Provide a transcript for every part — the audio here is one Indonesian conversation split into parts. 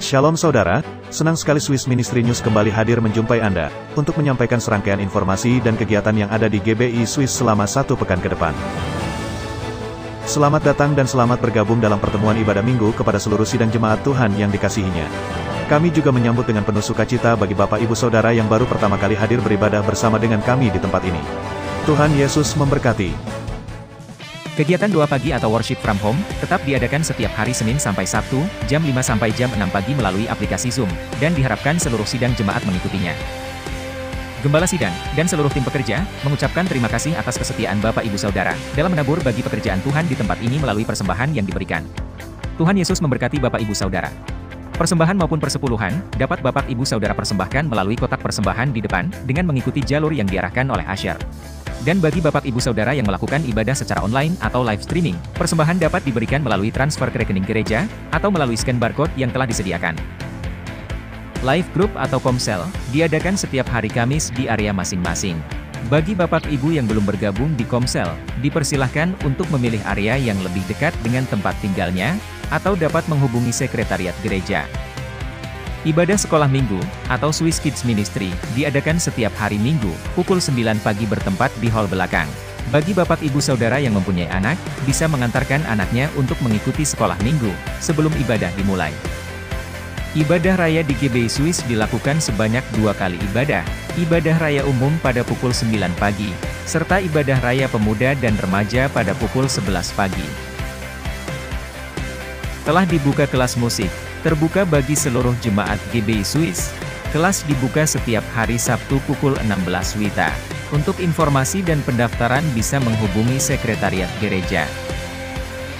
Shalom saudara, senang sekali Swiss Ministry News kembali hadir menjumpai Anda, untuk menyampaikan serangkaian informasi dan kegiatan yang ada di GBI Swiss selama 1 pekan ke depan. Selamat datang dan selamat bergabung dalam pertemuan ibadah minggu kepada seluruh sidang jemaat Tuhan yang dikasihinya. Kami juga menyambut dengan penuh sukacita bagi Bapak Ibu Saudara yang baru pertama kali hadir beribadah bersama dengan kami di tempat ini. Tuhan Yesus memberkati. Kegiatan doa pagi atau worship from home, tetap diadakan setiap hari Senin sampai Sabtu, jam 5 sampai jam 6 pagi melalui aplikasi Zoom, dan diharapkan seluruh sidang jemaat mengikutinya. Gembala sidang, dan seluruh tim pekerja, mengucapkan terima kasih atas kesetiaan Bapak Ibu Saudara, dalam menabur bagi pekerjaan Tuhan di tempat ini melalui persembahan yang diberikan. Tuhan Yesus memberkati Bapak Ibu Saudara. Persembahan maupun persepuluhan, dapat Bapak Ibu Saudara persembahkan melalui kotak persembahan di depan, dengan mengikuti jalur yang diarahkan oleh Asher. Dan bagi Bapak Ibu Saudara yang melakukan ibadah secara online atau live streaming, persembahan dapat diberikan melalui transfer ke rekening gereja, atau melalui scan barcode yang telah disediakan. Live group atau komsel, diadakan setiap hari Kamis di area masing-masing. Bagi Bapak Ibu yang belum bergabung di komsel, dipersilahkan untuk memilih area yang lebih dekat dengan tempat tinggalnya, atau dapat menghubungi sekretariat gereja. Ibadah sekolah minggu, atau Swiss Kids Ministry, diadakan setiap hari Minggu, pukul 9 pagi bertempat di hall belakang. Bagi Bapak Ibu Saudara yang mempunyai anak, bisa mengantarkan anaknya untuk mengikuti sekolah minggu, sebelum ibadah dimulai. Ibadah raya di GBI Swiss dilakukan sebanyak 2 kali ibadah, ibadah raya umum pada pukul 9 pagi, serta ibadah raya pemuda dan remaja pada pukul 11 pagi. Telah dibuka kelas musik, terbuka bagi seluruh jemaat GBI Swiss. Kelas dibuka setiap hari Sabtu pukul 16 WITA. Untuk informasi dan pendaftaran bisa menghubungi sekretariat gereja.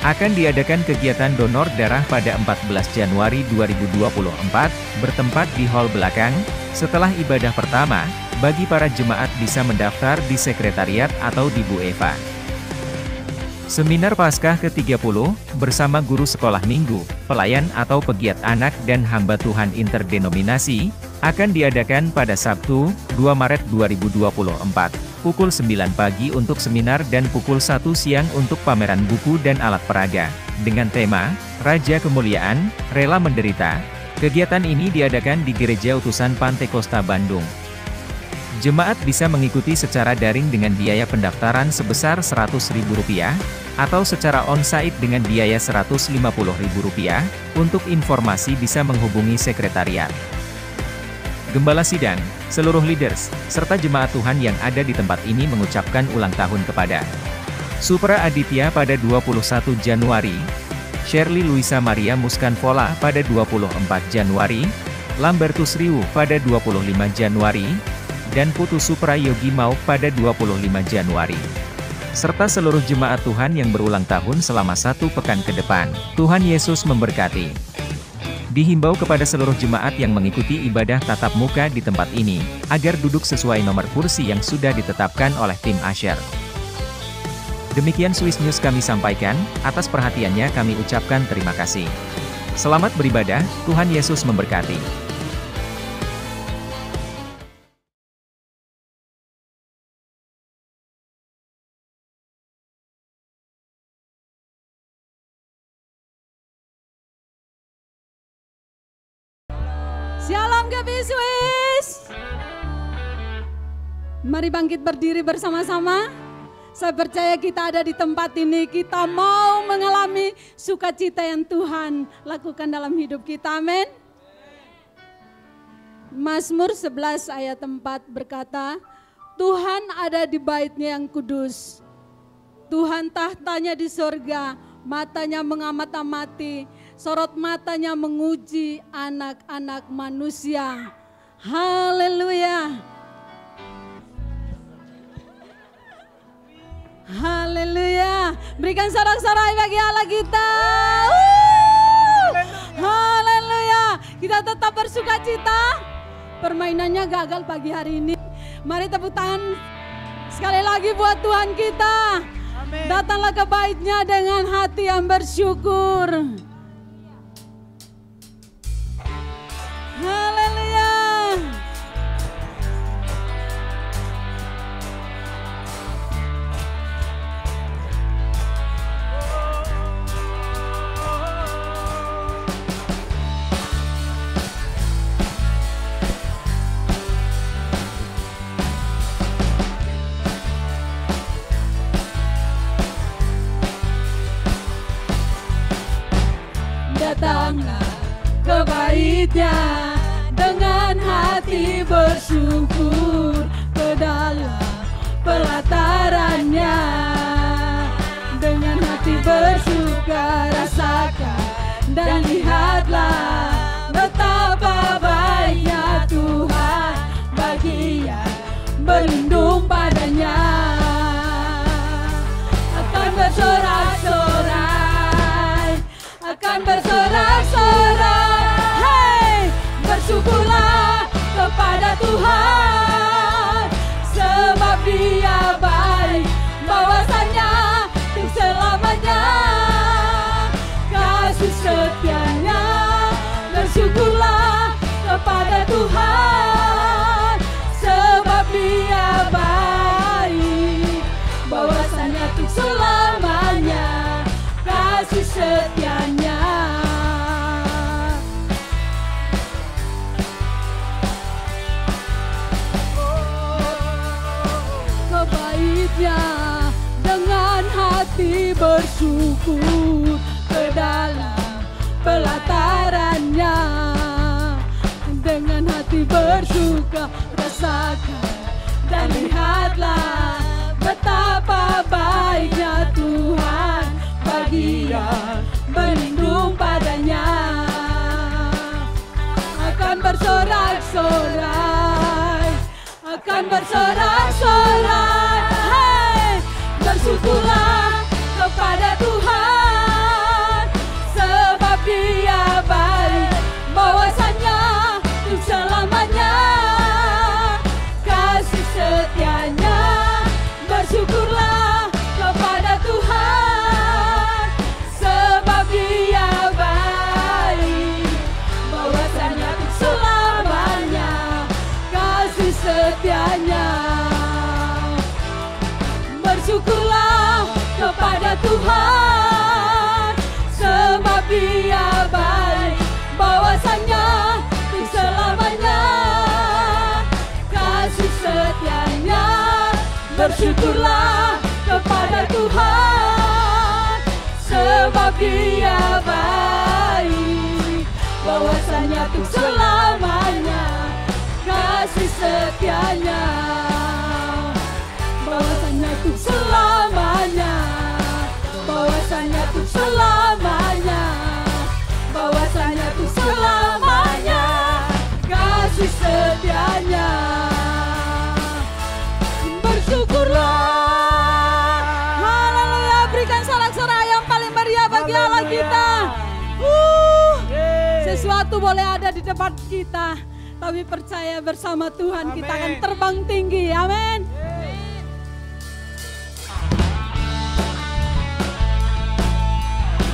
Akan diadakan kegiatan donor darah pada 14 Januari 2024, bertempat di hall belakang. Setelah ibadah pertama, bagi para jemaat bisa mendaftar di sekretariat atau di Bu Eva. Seminar Paskah ke-30, bersama guru sekolah minggu, pelayan atau pegiat anak dan hamba Tuhan interdenominasi, akan diadakan pada Sabtu, 2 Maret 2024, pukul 9 pagi untuk seminar dan pukul 1 siang untuk pameran buku dan alat peraga, dengan tema, Raja Kemuliaan, Rela Menderita. Kegiatan ini diadakan di Gereja Utusan Pantai Kosta Bandung. Jemaat bisa mengikuti secara daring dengan biaya pendaftaran sebesar Rp100.000, atau secara on-site dengan biaya Rp150.000. Untuk informasi bisa menghubungi sekretariat. Gembala sidang, seluruh leaders, serta jemaat Tuhan yang ada di tempat ini mengucapkan ulang tahun kepada Supra Aditya pada 21 Januari, Shirley Luisa Maria Muskanvola pada 24 Januari, Lambertus Riu pada 25 Januari, dan Putu Supra Yogi Mauk pada 25 Januari. Serta seluruh jemaat Tuhan yang berulang tahun selama 1 pekan ke depan. Tuhan Yesus memberkati. Dihimbau kepada seluruh jemaat yang mengikuti ibadah tatap muka di tempat ini, agar duduk sesuai nomor kursi yang sudah ditetapkan oleh tim Asher. Demikian Swiss News kami sampaikan, atas perhatiannya kami ucapkan terima kasih. Selamat beribadah, Tuhan Yesus memberkati. Shalom GBI Swiss. Mari bangkit berdiri bersama-sama. Saya percaya kita ada di tempat ini, kita mau mengalami sukacita yang Tuhan lakukan dalam hidup kita, amin. Mazmur 11 ayat 4 berkata, Tuhan ada di bait-Nya yang kudus. Tuhan tahtanya di surga, matanya mengamat-amati, sorot matanya menguji anak-anak manusia. Haleluya. Haleluya. Berikan sorak-sorai bagi Allah kita. Haleluya. Kita tetap bersukacita. Permainannya gagal pagi hari ini. Mari tepuk tangan sekali lagi buat Tuhan kita. Datanglah ke bait-Nya dengan hati yang bersyukur. Haleluya. kebaiknya, dengan hati bersyukur ke dalam pelatarannya. Dengan hati bersuka rasakan dan lihatlah betapa baiknya Tuhan bagi yang berlindung padanya. Akan bersorak-sorai, akan bersorak-sorai, hey, bersyukurlah kepada Tuhan, sebab Dia baik, bahwasanya untuk selamanya kasih setianya. Bersyukurlah kepada Tuhan, sebab Dia baik, bahwasanya untuk selamanya kasih setianya. Kebaiknya dengan hati bersyukur ke dalam pelatarannya. Dengan hati bersuka rasakan dan lihatlah betapa baiknya Tuhan bagi yang berlindung padanya. Akan bersorak-sorai, akan bersorak-sorai, hey, bersyukurlah kepada Tuhan, sebab Dia baik, bahwasanya untuk selamanya kasih setianya. Bersyukurlah kepada Tuhan, sebab Dia baik, bahwasanya untuk selamanya kasih setianya. Bersyukurlah kepada Tuhan, sebab Dia baik, bahwasanya untuk selamanya kasih setianya. Bersyukurlah kepada Tuhan, sebab Dia baik, bahwasanya untuk selamanya kasih setianya. Bahwasanya untuk selamanya, bahwasanya untuk selamanya, bahwasanya untuk selamanya kasih setianya. Bersyukurlah, haleluya, berikan sorak-sorai yang paling meriah bagi Allah kita. Sesuatu boleh ada di depan kita, tapi percaya bersama Tuhan kita akan terbang tinggi. Amin.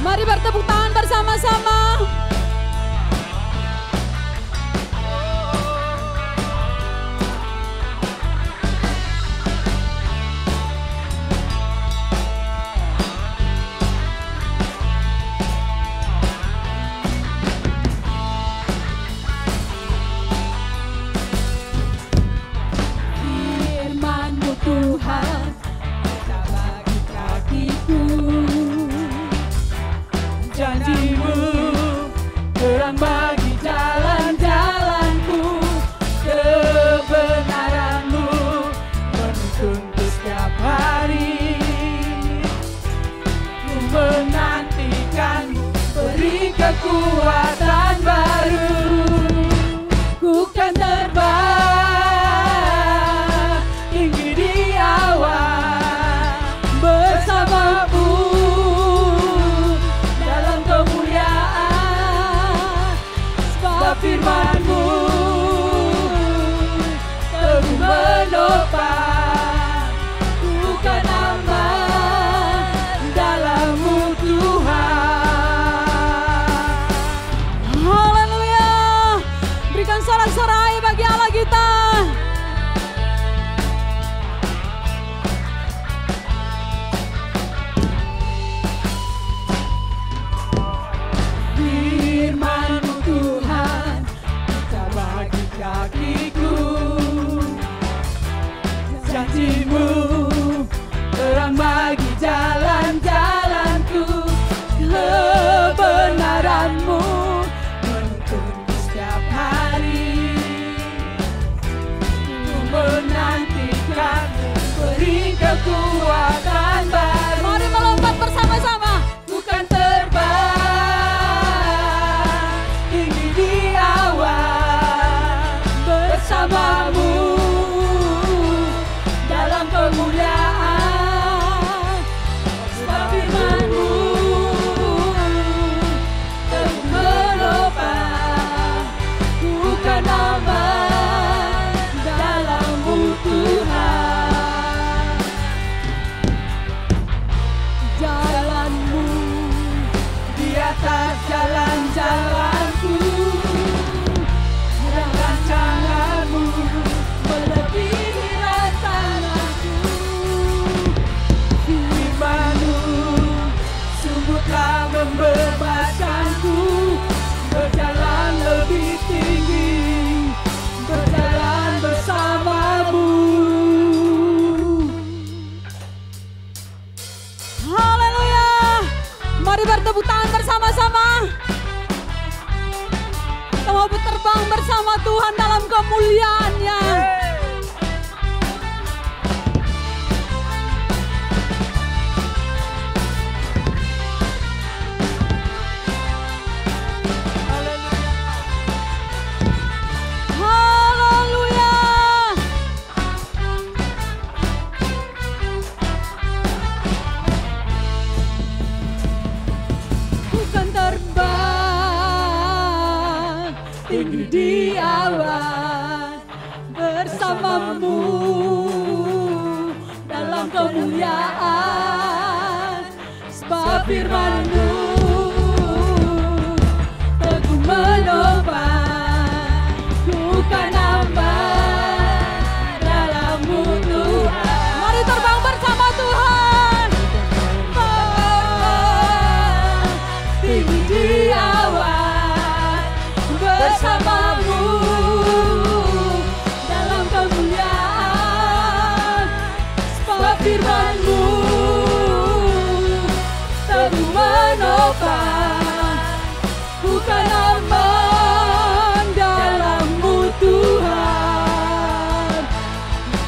Mari bertepuk tangan bersama-sama. Firman-Mu Tuhan, kita bagi kakiku. Janji-Mu terang bagi jalan-jalanku, kebenaran-Mu menuntunku setiap hari. Ku menantikan, beri kekuatan baru. Ku kan terbang tinggi di awan bersama-Mu. Firman-Mu teguh menopang, ku kan aman dalam-Mu Tuhan. Haleluya, berikan sorak-sorai bagi Allah kita. Firman-Mu Tuhan, kita bagi kakiku. Janji-Mu terang bagi jalan-jalanku, kebenaran-Mu menuntun mau berterbang bersama Tuhan dalam kemuliaan-Nya. Tinggi di awan bersamamu dalam kemuliaan, sebab firman-Mu teguh menopang, bukan aman dalam-Mu Tuhan. Mari terbang bersama Tuhan. Tinggi di awan bersamamu dalam kemuliaan, sebab firman-Mu teguh menopang, bukan aman dalam-Mu Tuhan,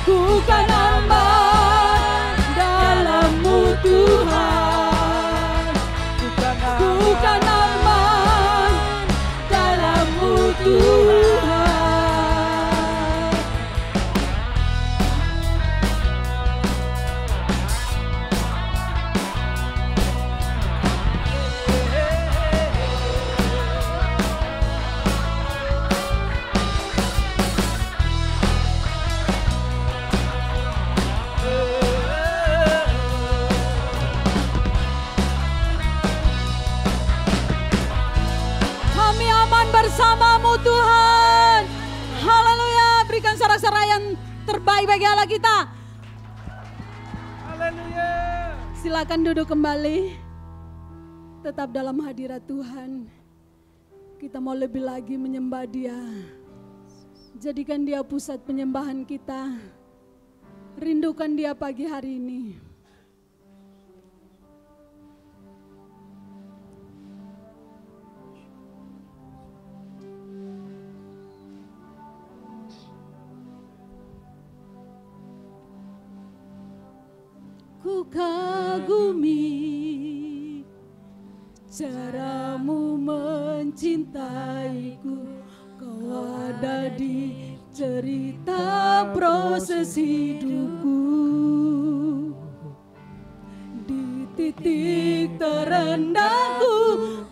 bukan aman dalam-Mu Tuhan, bukan aman dalam-Mu Tuhan. Kami aman bersama-Mu Tuhan. Haleluya. Berikan sorak-sorai yang terbaik bagi Allah kita. Haleluya. Silakan duduk kembali. Tetap dalam hadirat Tuhan. Kita mau lebih lagi menyembah Dia. Jadikan Dia pusat penyembahan kita. Rindukan Dia pagi hari ini. Ku kagumi cara-Mu mencintaiku, Kau ada di cerita proses hidupku. Di titik terendahku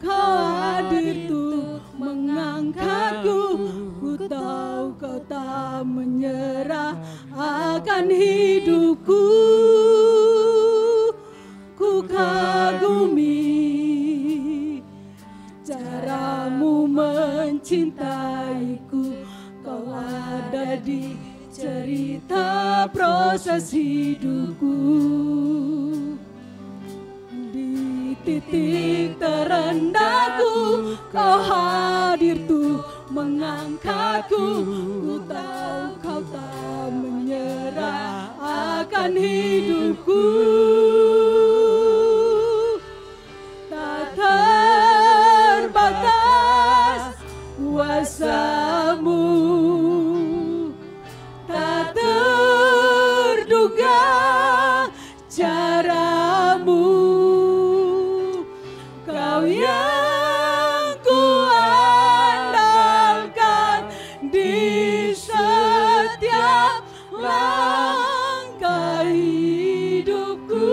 Kau hadir tuh mengangkatku. Ku tahu Kau tak menyerah akan hidupku. Ku kagumi cara-Mu mencintaiku, Kau ada di cerita proses hidupku. Di titik terendahku Kau hadir tuh mengangkatku. Ku tahu Kau tak menyerah akan hidupku. Tak terbatas kuasa-Mu, tak terduga cara-Mu. Kau yang ku andalkan di setiap langkah hidupku.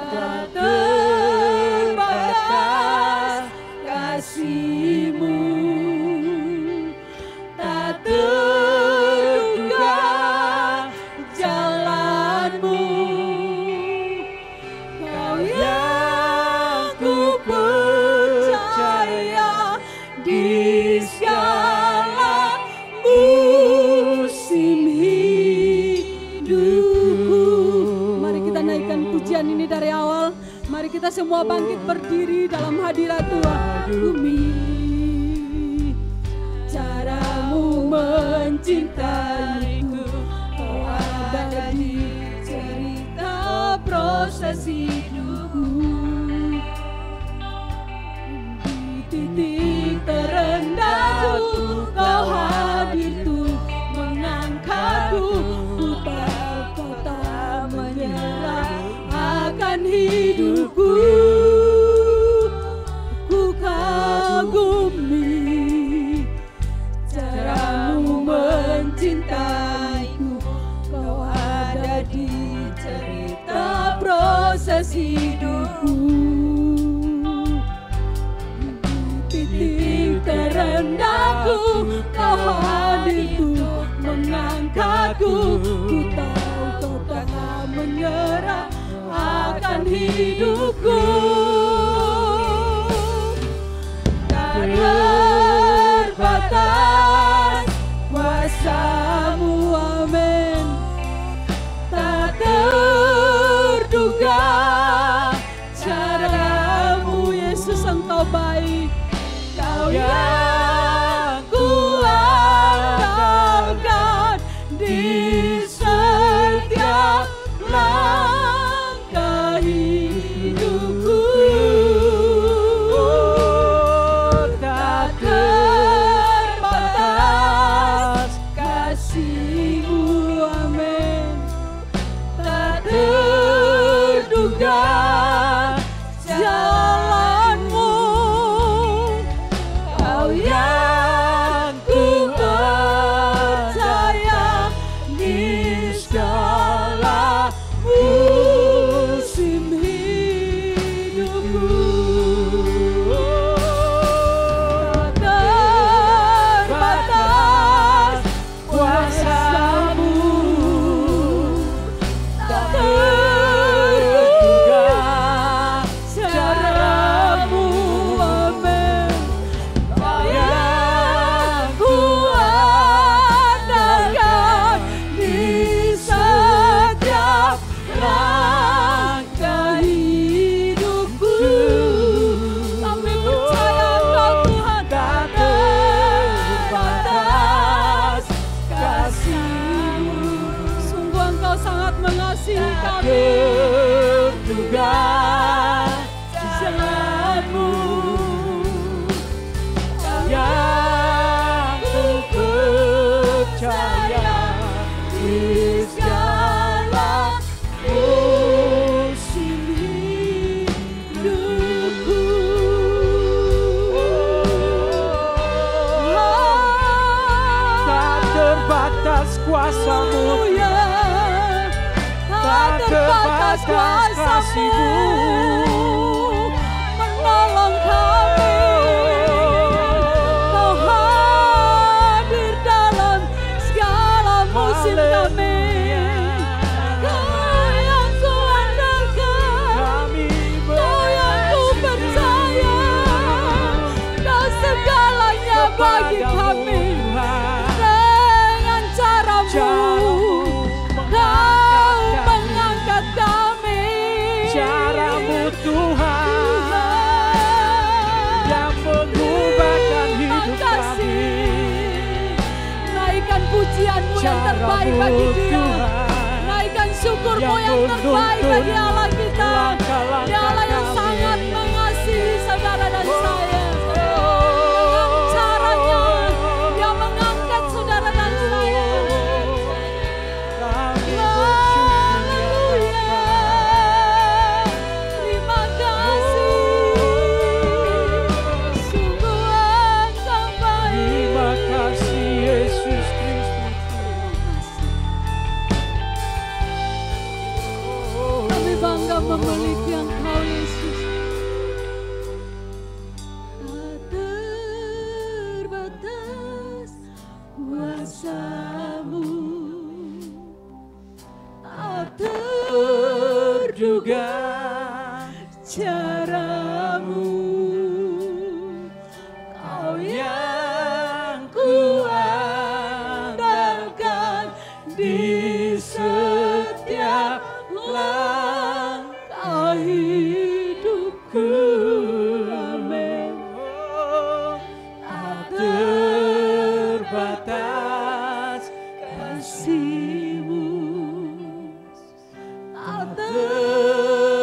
Tak terbatas kasih-Mu, tak terduga jalan-Mu. Kau yang ku percaya di segala musim hidupku. Mari kita naikkan pujian ini dari awal. Mari kita semua bangkit berdiri dalam hadirat Tuhan. Bumi, cara-Mu mencintaiku, Kau ada di cerita proses hidupku. Di titik terendahku Kau hadir tuh mengangkatku. Ku tahu Kau tak menyerah akan hidupku. Ku kagumi caramu mencintaiku. Kau ada di cerita proses hidupku. Titik terendahku Kau hadir tuh mengangkatku. Ku tahu Kau tak menyerah akan hidupku. Tak terbatas kuasa-Mu, amin. Tak terduga cara-Mu, Yesus Engkau baik. Kau yang kuandalkan di setiap langkah hidupku. Tak terbatas kasih-Mu, amin. Tak terduga jalan-Mu. Kau yang ku percaya di segala musim hidupku. Tak terbatas kuasa-Mu. Tak terduga cara-Mu, amin. Kau yang kuandalkan di setiap langkah hidupku. Kami percaya Engkau Tuhan. Tak terbatas kasih-Mu. Sungguh Engkau sangat mengasihi kami. Terduga jalan-Mu. Kau yang ku percaya di segala musim hidupku. Tak terbatas kuasa-Mu, Ya, tak terbatas kuasa-Mu menolong kami. Kau hadir dalam segala musim kami. Kau yang kuandalkan, kami Kau yang ku percaya. Kau segalanya bagi kami. Dengan cara-Mu Kau mengangkat kami. cara-Mu Tuhan yang mengubahkan hidup kami. Naikkan pujian-Mu yang terbaik bagi Dia. Naikkan syukur-Mu yang terbaik bagi Allah kita. Dia Allah yang sangat mengasihi saudara dan saya. Dengan caranya Dia mengangkat saudara dan saya. Haleluya. Terima kasih. Sungguh Engkau baik. Terima kasih Yesus Kristus. Kami bangga memiliki Engkau, Yesus. Tak terbatas kuasa-Mu. Tak terduga cara-Mu. Kau yang kuandalkan di setiap langkah hidupku. Amin. Tak terbatas kasih-Mu. Tak terbatas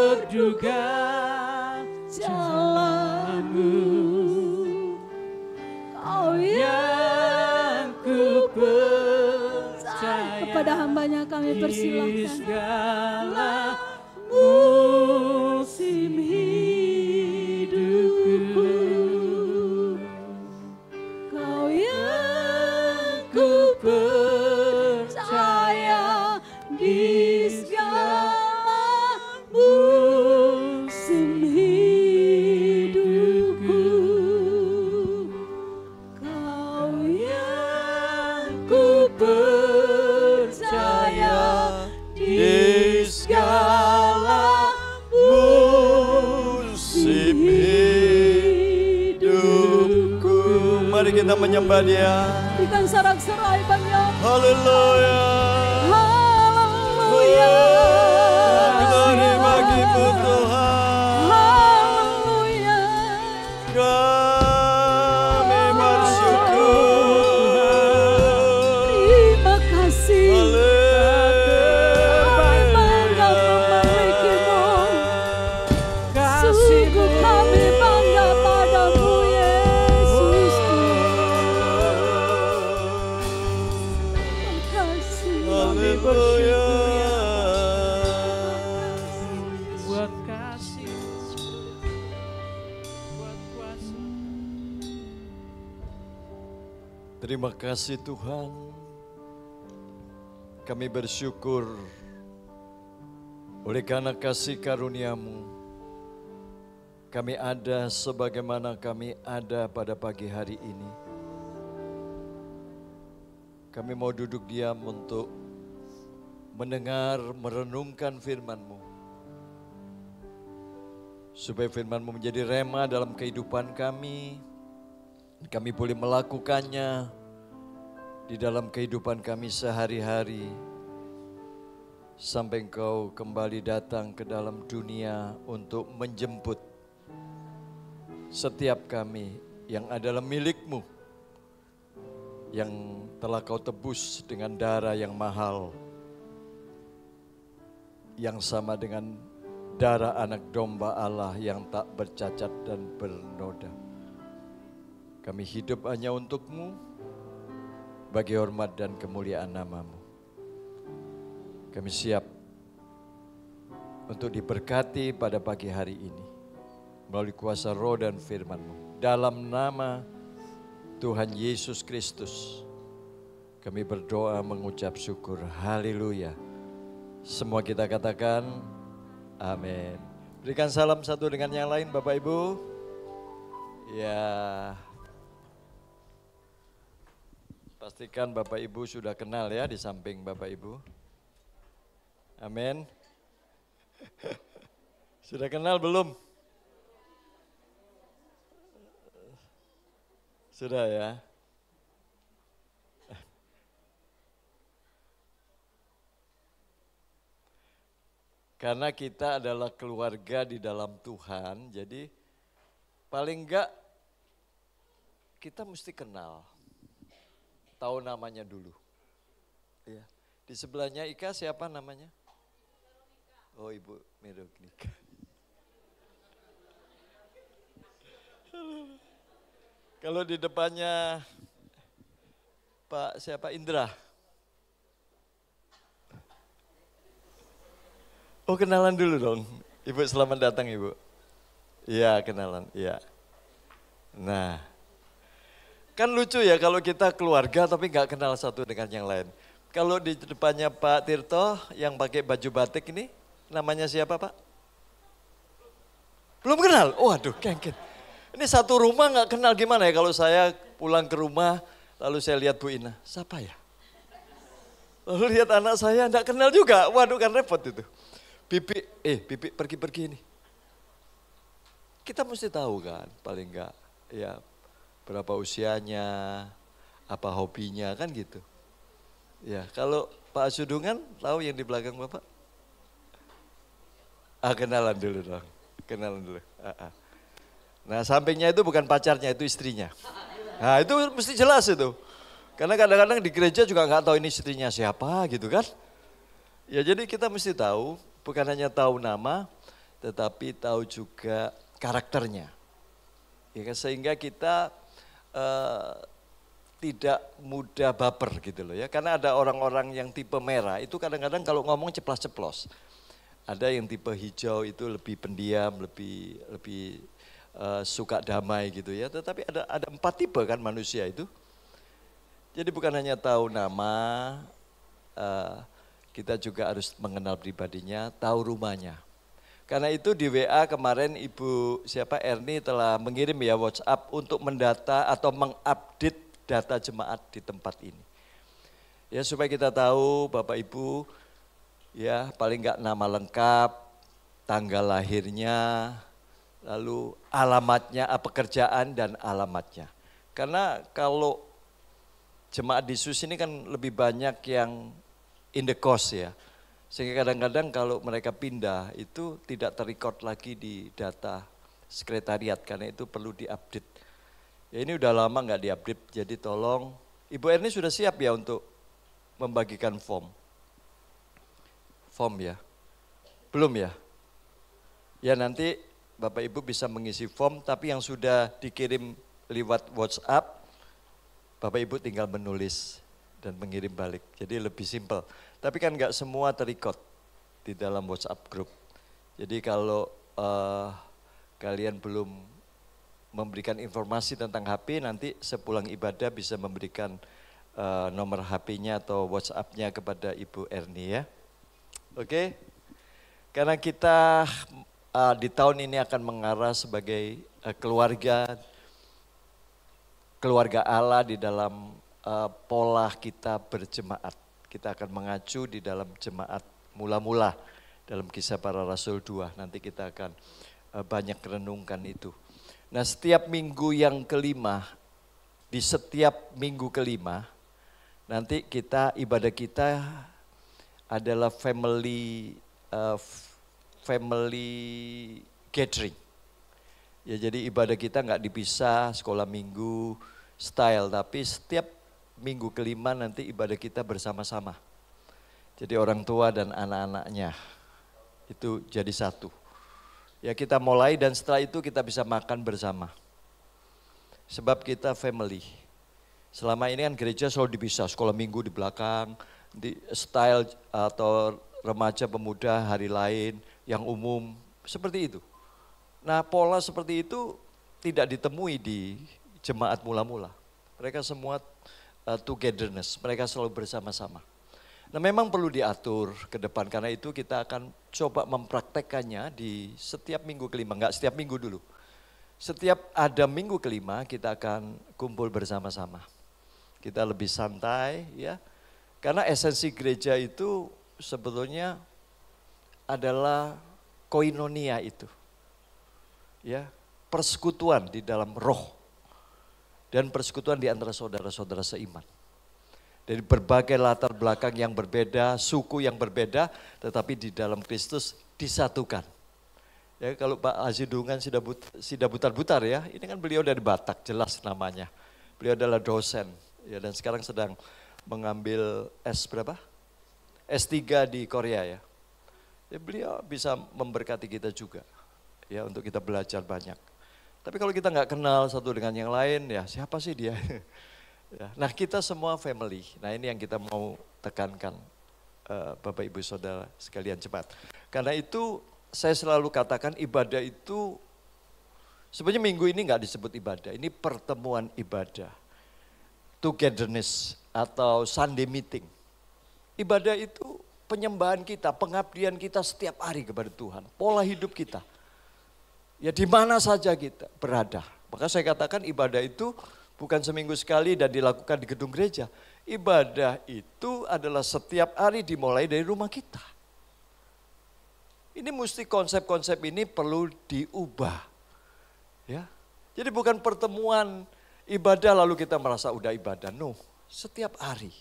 Kami di persilahkan. segala musim hidupku. Kau yang ku percaya di segala musim hidupku. Kau yang ku percaya di segala musim hidupku. Mari kita menyembah Dia. Berikan sorak-sorai Bang Yon. Haleluya. Haleluya. Glory bagi-Mu Tuhan. Haleluya. Kami bersyukur. Terima kasih. Kami bangga memilikimu. Sungguh kami bangga padamu Yesus. Terima kasih. Haleluya. Buat kasih, buat kuasa. Terima kasih Tuhan. Kami bersyukur oleh karena kasih karunia-Mu. Kami ada sebagaimana kami ada pada pagi hari ini. Kami mau duduk diam untuk mendengar, merenungkan firman-Mu. Supaya firman-Mu menjadi rema dalam kehidupan kami. Kami boleh melakukannya di dalam kehidupan kami sehari-hari. Sampai Engkau kembali datang ke dalam dunia untuk menjemput setiap kami yang adalah milik-Mu. Yang telah Kau tebus dengan darah yang mahal. Yang sama dengan darah anak domba Allah yang tak bercacat dan bernoda. Kami hidup hanya untuk-Mu, bagi hormat dan kemuliaan nama-Mu. Kami siap untuk diberkati pada pagi hari ini, melalui kuasa roh dan firman-Mu. Dalam nama Tuhan Yesus Kristus, kami berdoa mengucap syukur. Haleluya. Semua kita katakan, amin. Berikan salam satu dengan yang lain Bapak Ibu. Ya, pastikan Bapak Ibu sudah kenal ya di samping Bapak Ibu. Amin. Sudah kenal belum? Sudah ya. Karena kita adalah keluarga di dalam Tuhan, jadi paling enggak kita mesti kenal. Tahu namanya dulu. Ya. Di sebelahnya Ika siapa namanya? Oh, Ibu Meronika. Kalau di depannya Pak siapa Indra? Oh, kenalan dulu dong. Ibu selamat datang Ibu. Iya, kenalan. Iya. Nah, kan lucu ya kalau kita keluarga tapi nggak kenal satu dengan yang lain. Kalau di depannya Pak Tirto yang pakai baju batik ini, namanya siapa Pak? Belum kenal? Oh aduh, kengken. Ini satu rumah nggak kenal gimana ya kalau saya pulang ke rumah lalu saya lihat Bu Ina, siapa ya? Lalu lihat anak saya nggak kenal juga, waduh kan repot itu. Bibi pergi-pergi ini. Kita mesti tahu kan, paling enggak ya berapa usianya, apa hobinya kan gitu. Ya, kalau Pak Sudungan tahu yang di belakang Bapak? Kenalan dulu dong, kenalan dulu. Nah, sampingnya itu bukan pacarnya, itu istrinya. Nah, itu mesti jelas itu. Karena kadang-kadang di gereja juga nggak tahu ini istrinya siapa gitu kan. Ya, jadi kita mesti tahu. Bukan hanya tahu nama, tetapi tahu juga karakternya. Ya, sehingga kita tidak mudah baper gitu loh ya. Karena ada orang-orang yang tipe merah itu kadang-kadang kalau ngomong ceplas-ceplos. Ada yang tipe hijau itu lebih pendiam, lebih suka damai gitu ya. Tetapi ada 4 tipe kan manusia itu. Jadi bukan hanya tahu nama, kita juga harus mengenal pribadinya, tahu rumahnya. Karena itu di WA kemarin Ibu Erni telah mengirim ya WhatsApp untuk mendata atau mengupdate data jemaat di tempat ini. Ya supaya kita tahu Bapak Ibu ya paling enggak nama lengkap, tanggal lahirnya, lalu alamatnya, pekerjaan dan alamatnya. Karena kalau jemaat di SWISS ini kan lebih banyak yang in the coast ya. Sehingga kadang-kadang kalau mereka pindah itu tidak terrecord lagi di data sekretariat karena itu perlu diupdate. Ya ini udah lama nggak diupdate, jadi tolong Ibu Erni sudah siap ya untuk membagikan form? Form ya? Belum ya? Ya nanti Bapak Ibu bisa mengisi form tapi yang sudah dikirim lewat WhatsApp, Bapak Ibu tinggal menulis dan mengirim balik, jadi lebih simpel. Tapi kan nggak semua terrecord di dalam WhatsApp group. Jadi kalau kalian belum memberikan informasi tentang HP, nanti sepulang ibadah bisa memberikan nomor HP-nya atau WhatsApp-nya kepada Ibu Erni ya. Oke, karena kita di tahun ini akan mengarah sebagai keluarga Allah di dalam pola kita berjemaat. Kita akan mengacu di dalam jemaat mula-mula dalam Kisah Para Rasul 2. Nanti kita akan banyak renungkan itu. Nah setiap minggu yang kelima, di setiap minggu kelima, nanti ibadah kita adalah family gathering. Ya jadi ibadah kita nggak dipisah sekolah minggu style, tapi setiap minggu kelima nanti ibadah kita bersama-sama. Jadi orang tua dan anak-anaknya itu jadi satu. Ya kita mulai dan setelah itu kita bisa makan bersama. Sebab kita family. Selama ini kan gereja selalu dipisah, sekolah minggu di belakang, di style atau remaja pemuda hari lain, yang umum, seperti itu. Nah pola seperti itu tidak ditemui di jemaat mula-mula. Mereka semua togetherness, mereka selalu bersama-sama. Nah memang perlu diatur ke depan, karena itu kita akan coba mempraktekkannya di setiap minggu kelima, enggak setiap minggu dulu. Setiap ada minggu kelima kita akan kumpul bersama-sama. Kita lebih santai ya, karena esensi gereja itu sebetulnya adalah koinonia itu. Ya, persekutuan di dalam roh dan persekutuan di antara saudara-saudara seiman. Dari berbagai latar belakang yang berbeda, suku yang berbeda, tetapi di dalam Kristus disatukan. Ya, kalau Pak Haji Dungan sudah butar-butar ya, ini kan beliau dari Batak, jelas namanya. Beliau adalah dosen ya, dan sekarang sedang mengambil S3 di Korea ya. Ya beliau bisa memberkati kita juga ya untuk kita belajar banyak. Tapi kalau kita nggak kenal satu dengan yang lain, ya siapa sih dia? Ya, nah kita semua family, nah ini yang kita mau tekankan Bapak Ibu Saudara sekalian cepat. Karena itu saya selalu katakan ibadah itu, sebenarnya minggu ini nggak disebut ibadah, ini pertemuan ibadah. Togetherness atau Sunday meeting. Ibadah itu penyembahan kita, pengabdian kita setiap hari kepada Tuhan, pola hidup kita. Ya di mana saja kita berada. Maka saya katakan ibadah itu bukan seminggu sekali dan dilakukan di gedung gereja. Ibadah itu adalah setiap hari dimulai dari rumah kita. Ini mesti konsep-konsep ini perlu diubah. Ya. Jadi bukan pertemuan ibadah lalu kita merasa udah ibadah. No, setiap hari.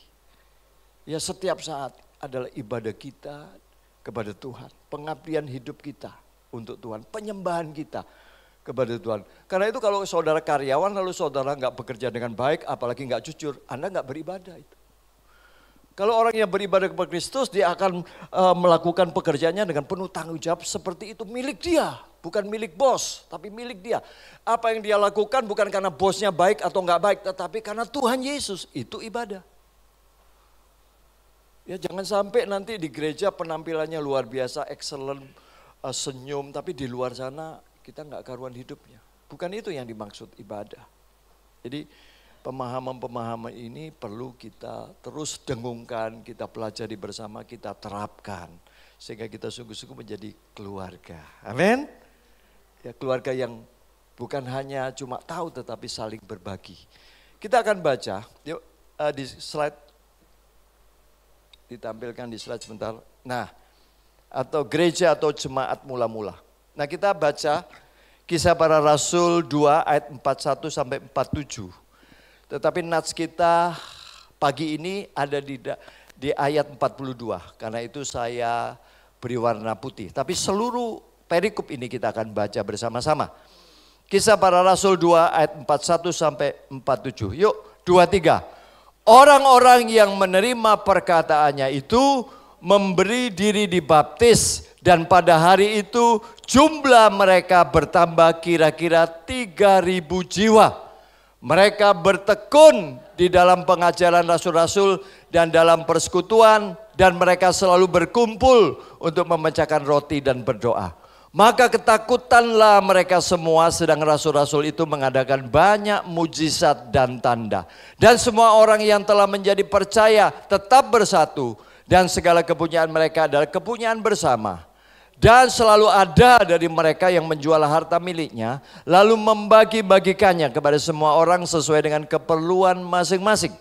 Ya setiap saat adalah ibadah kita kepada Tuhan. Pengabdian hidup kita untuk Tuhan. Penyembahan kita kepada Tuhan. Karena itu kalau saudara karyawan lalu saudara nggak bekerja dengan baik, apalagi nggak jujur, Anda nggak beribadah itu. Kalau orang yang beribadah kepada Kristus, dia akan melakukan pekerjaannya dengan penuh tanggung jawab seperti itu milik dia. bukan milik bos, tapi milik dia. Apa yang dia lakukan bukan karena bosnya baik atau enggak baik, tetapi karena Tuhan Yesus, itu ibadah. Ya jangan sampai nanti di gereja penampilannya luar biasa, excellent, senyum, tapi di luar sana kita enggak karuan hidupnya. Bukan itu yang dimaksud ibadah. Jadi pemahaman-pemahaman ini perlu kita terus dengungkan, kita pelajari bersama, kita terapkan. Sehingga kita sungguh-sungguh menjadi keluarga. Amin. Ya keluarga yang bukan hanya cuma tahu tetapi saling berbagi. Kita akan baca, yuk di slide, ditampilkan di slide sebentar. Nah, atau gereja atau jemaat mula-mula. Nah kita baca Kisah Para Rasul 2 ayat 41 sampai 47. Tetapi nats kita pagi ini ada di ayat 42. Karena itu saya beri warna putih. Tapi seluruh perikop ini kita akan baca bersama-sama. Kisah Para Rasul 2 ayat 41 sampai 47. Yuk 23. Orang-orang yang menerima perkataannya itu memberi diri dibaptis. Dan pada hari itu jumlah mereka bertambah kira-kira 3.000 jiwa. Mereka bertekun di dalam pengajaran rasul-rasul dan dalam persekutuan, dan mereka selalu berkumpul untuk memecahkan roti dan berdoa. Maka ketakutanlah mereka semua, sedang rasul-rasul itu mengadakan banyak mujizat dan tanda. Dan semua orang yang telah menjadi percaya tetap bersatu, dan segala kepunyaan mereka adalah kepunyaan bersama. Dan selalu ada dari mereka yang menjual harta miliknya, lalu membagi-bagikannya kepada semua orang sesuai dengan keperluan masing-masing.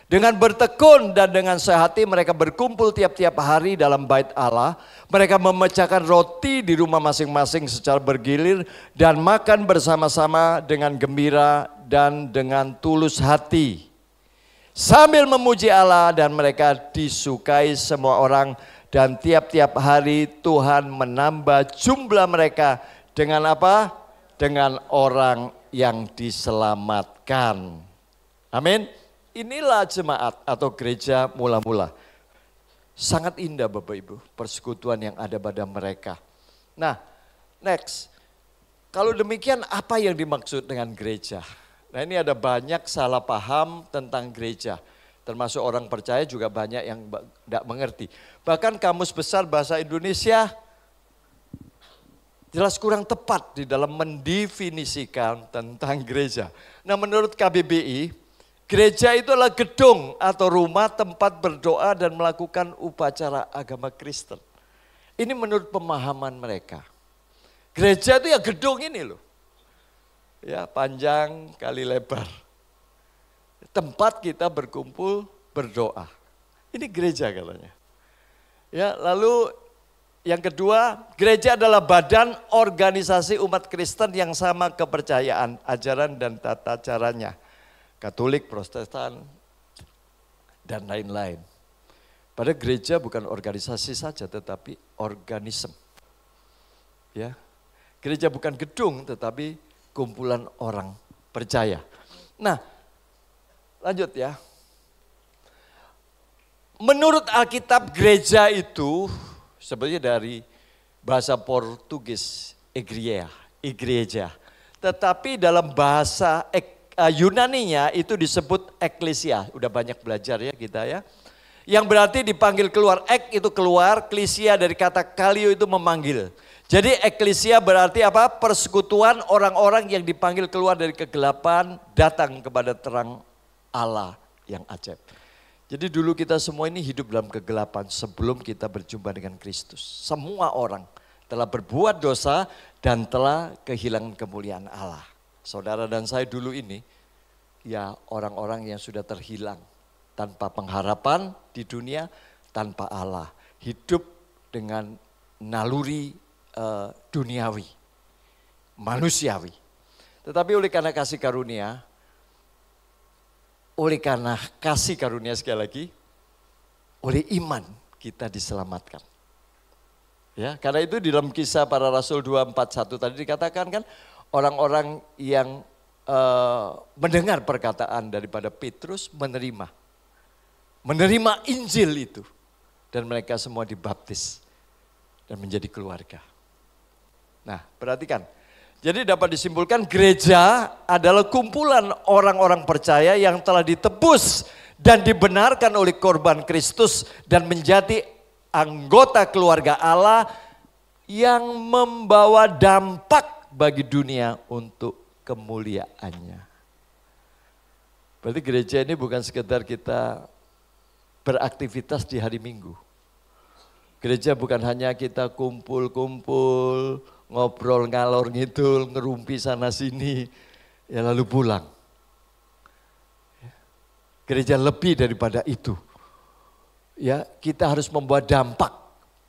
Dengan bertekun dan dengan sehati mereka berkumpul tiap-tiap hari dalam bait Allah. Mereka memecahkan roti di rumah masing-masing secara bergilir dan makan bersama-sama dengan gembira dan dengan tulus hati. Sambil memuji Allah, dan mereka disukai semua orang. Dan tiap-tiap hari Tuhan menambah jumlah mereka dengan apa? Dengan orang yang diselamatkan. Amin. Inilah jemaat atau gereja mula-mula. Sangat indah Bapak Ibu, persekutuan yang ada pada mereka. Nah, next. Kalau demikian apa yang dimaksud dengan gereja? Nah ini ada banyak salah paham tentang gereja. Termasuk orang percaya juga banyak yang tidak mengerti. Bahkan Kamus Besar Bahasa Indonesia jelas kurang tepat di dalam mendefinisikan tentang gereja. Nah menurut KBBI, gereja itu adalah gedung atau rumah tempat berdoa dan melakukan upacara agama Kristen. Ini menurut pemahaman mereka. Gereja itu ya gedung ini loh. Ya panjang kali lebar. Tempat kita berkumpul berdoa. Ini gereja katanya. Ya, lalu yang kedua, gereja adalah badan organisasi umat Kristen yang sama kepercayaan, ajaran dan tata caranya. Katolik, Protestan, dan lain-lain. Padahal gereja bukan organisasi saja tetapi organisme. Ya. Gereja bukan gedung tetapi kumpulan orang percaya. Nah, lanjut ya. Menurut Alkitab gereja itu sebenarnya dari bahasa Portugis igreja. Tetapi dalam bahasa Yunaninya itu disebut eklesia. Udah banyak belajar ya kita ya. Yang berarti dipanggil keluar. Itu keluar, klesia dari kata kalio itu memanggil. Jadi eklesia berarti apa? Persekutuan orang-orang yang dipanggil keluar dari kegelapan datang kepada terang Allah yang ajaib. Jadi dulu kita semua ini hidup dalam kegelapan sebelum kita berjumpa dengan Kristus. Semua orang telah berbuat dosa dan telah kehilangan kemuliaan Allah. Saudara dan saya dulu ini ya orang-orang yang sudah terhilang tanpa pengharapan di dunia, tanpa Allah. Hidup dengan naluri duniawi, manusiawi. Tetapi oleh karena kasih karunia, sekali lagi, oleh iman kita diselamatkan. Ya, karena itu di dalam Kisah Para Rasul 2:41 tadi dikatakan kan orang-orang yang mendengar perkataan daripada Petrus menerima Injil itu dan mereka semua dibaptis dan menjadi keluarga. Nah, perhatikan. Jadi dapat disimpulkan gereja adalah kumpulan orang-orang percaya yang telah ditebus dan dibenarkan oleh korban Kristus dan menjadi anggota keluarga Allah yang membawa dampak bagi dunia untuk kemuliaannya. Berarti gereja ini bukan sekedar kita beraktivitas di hari Minggu. Gereja bukan hanya kita kumpul-kumpul, ngobrol ngalor ngidul, ngerumpi sana sini, ya lalu pulang. Gereja lebih daripada itu. Ya, kita harus membawa dampak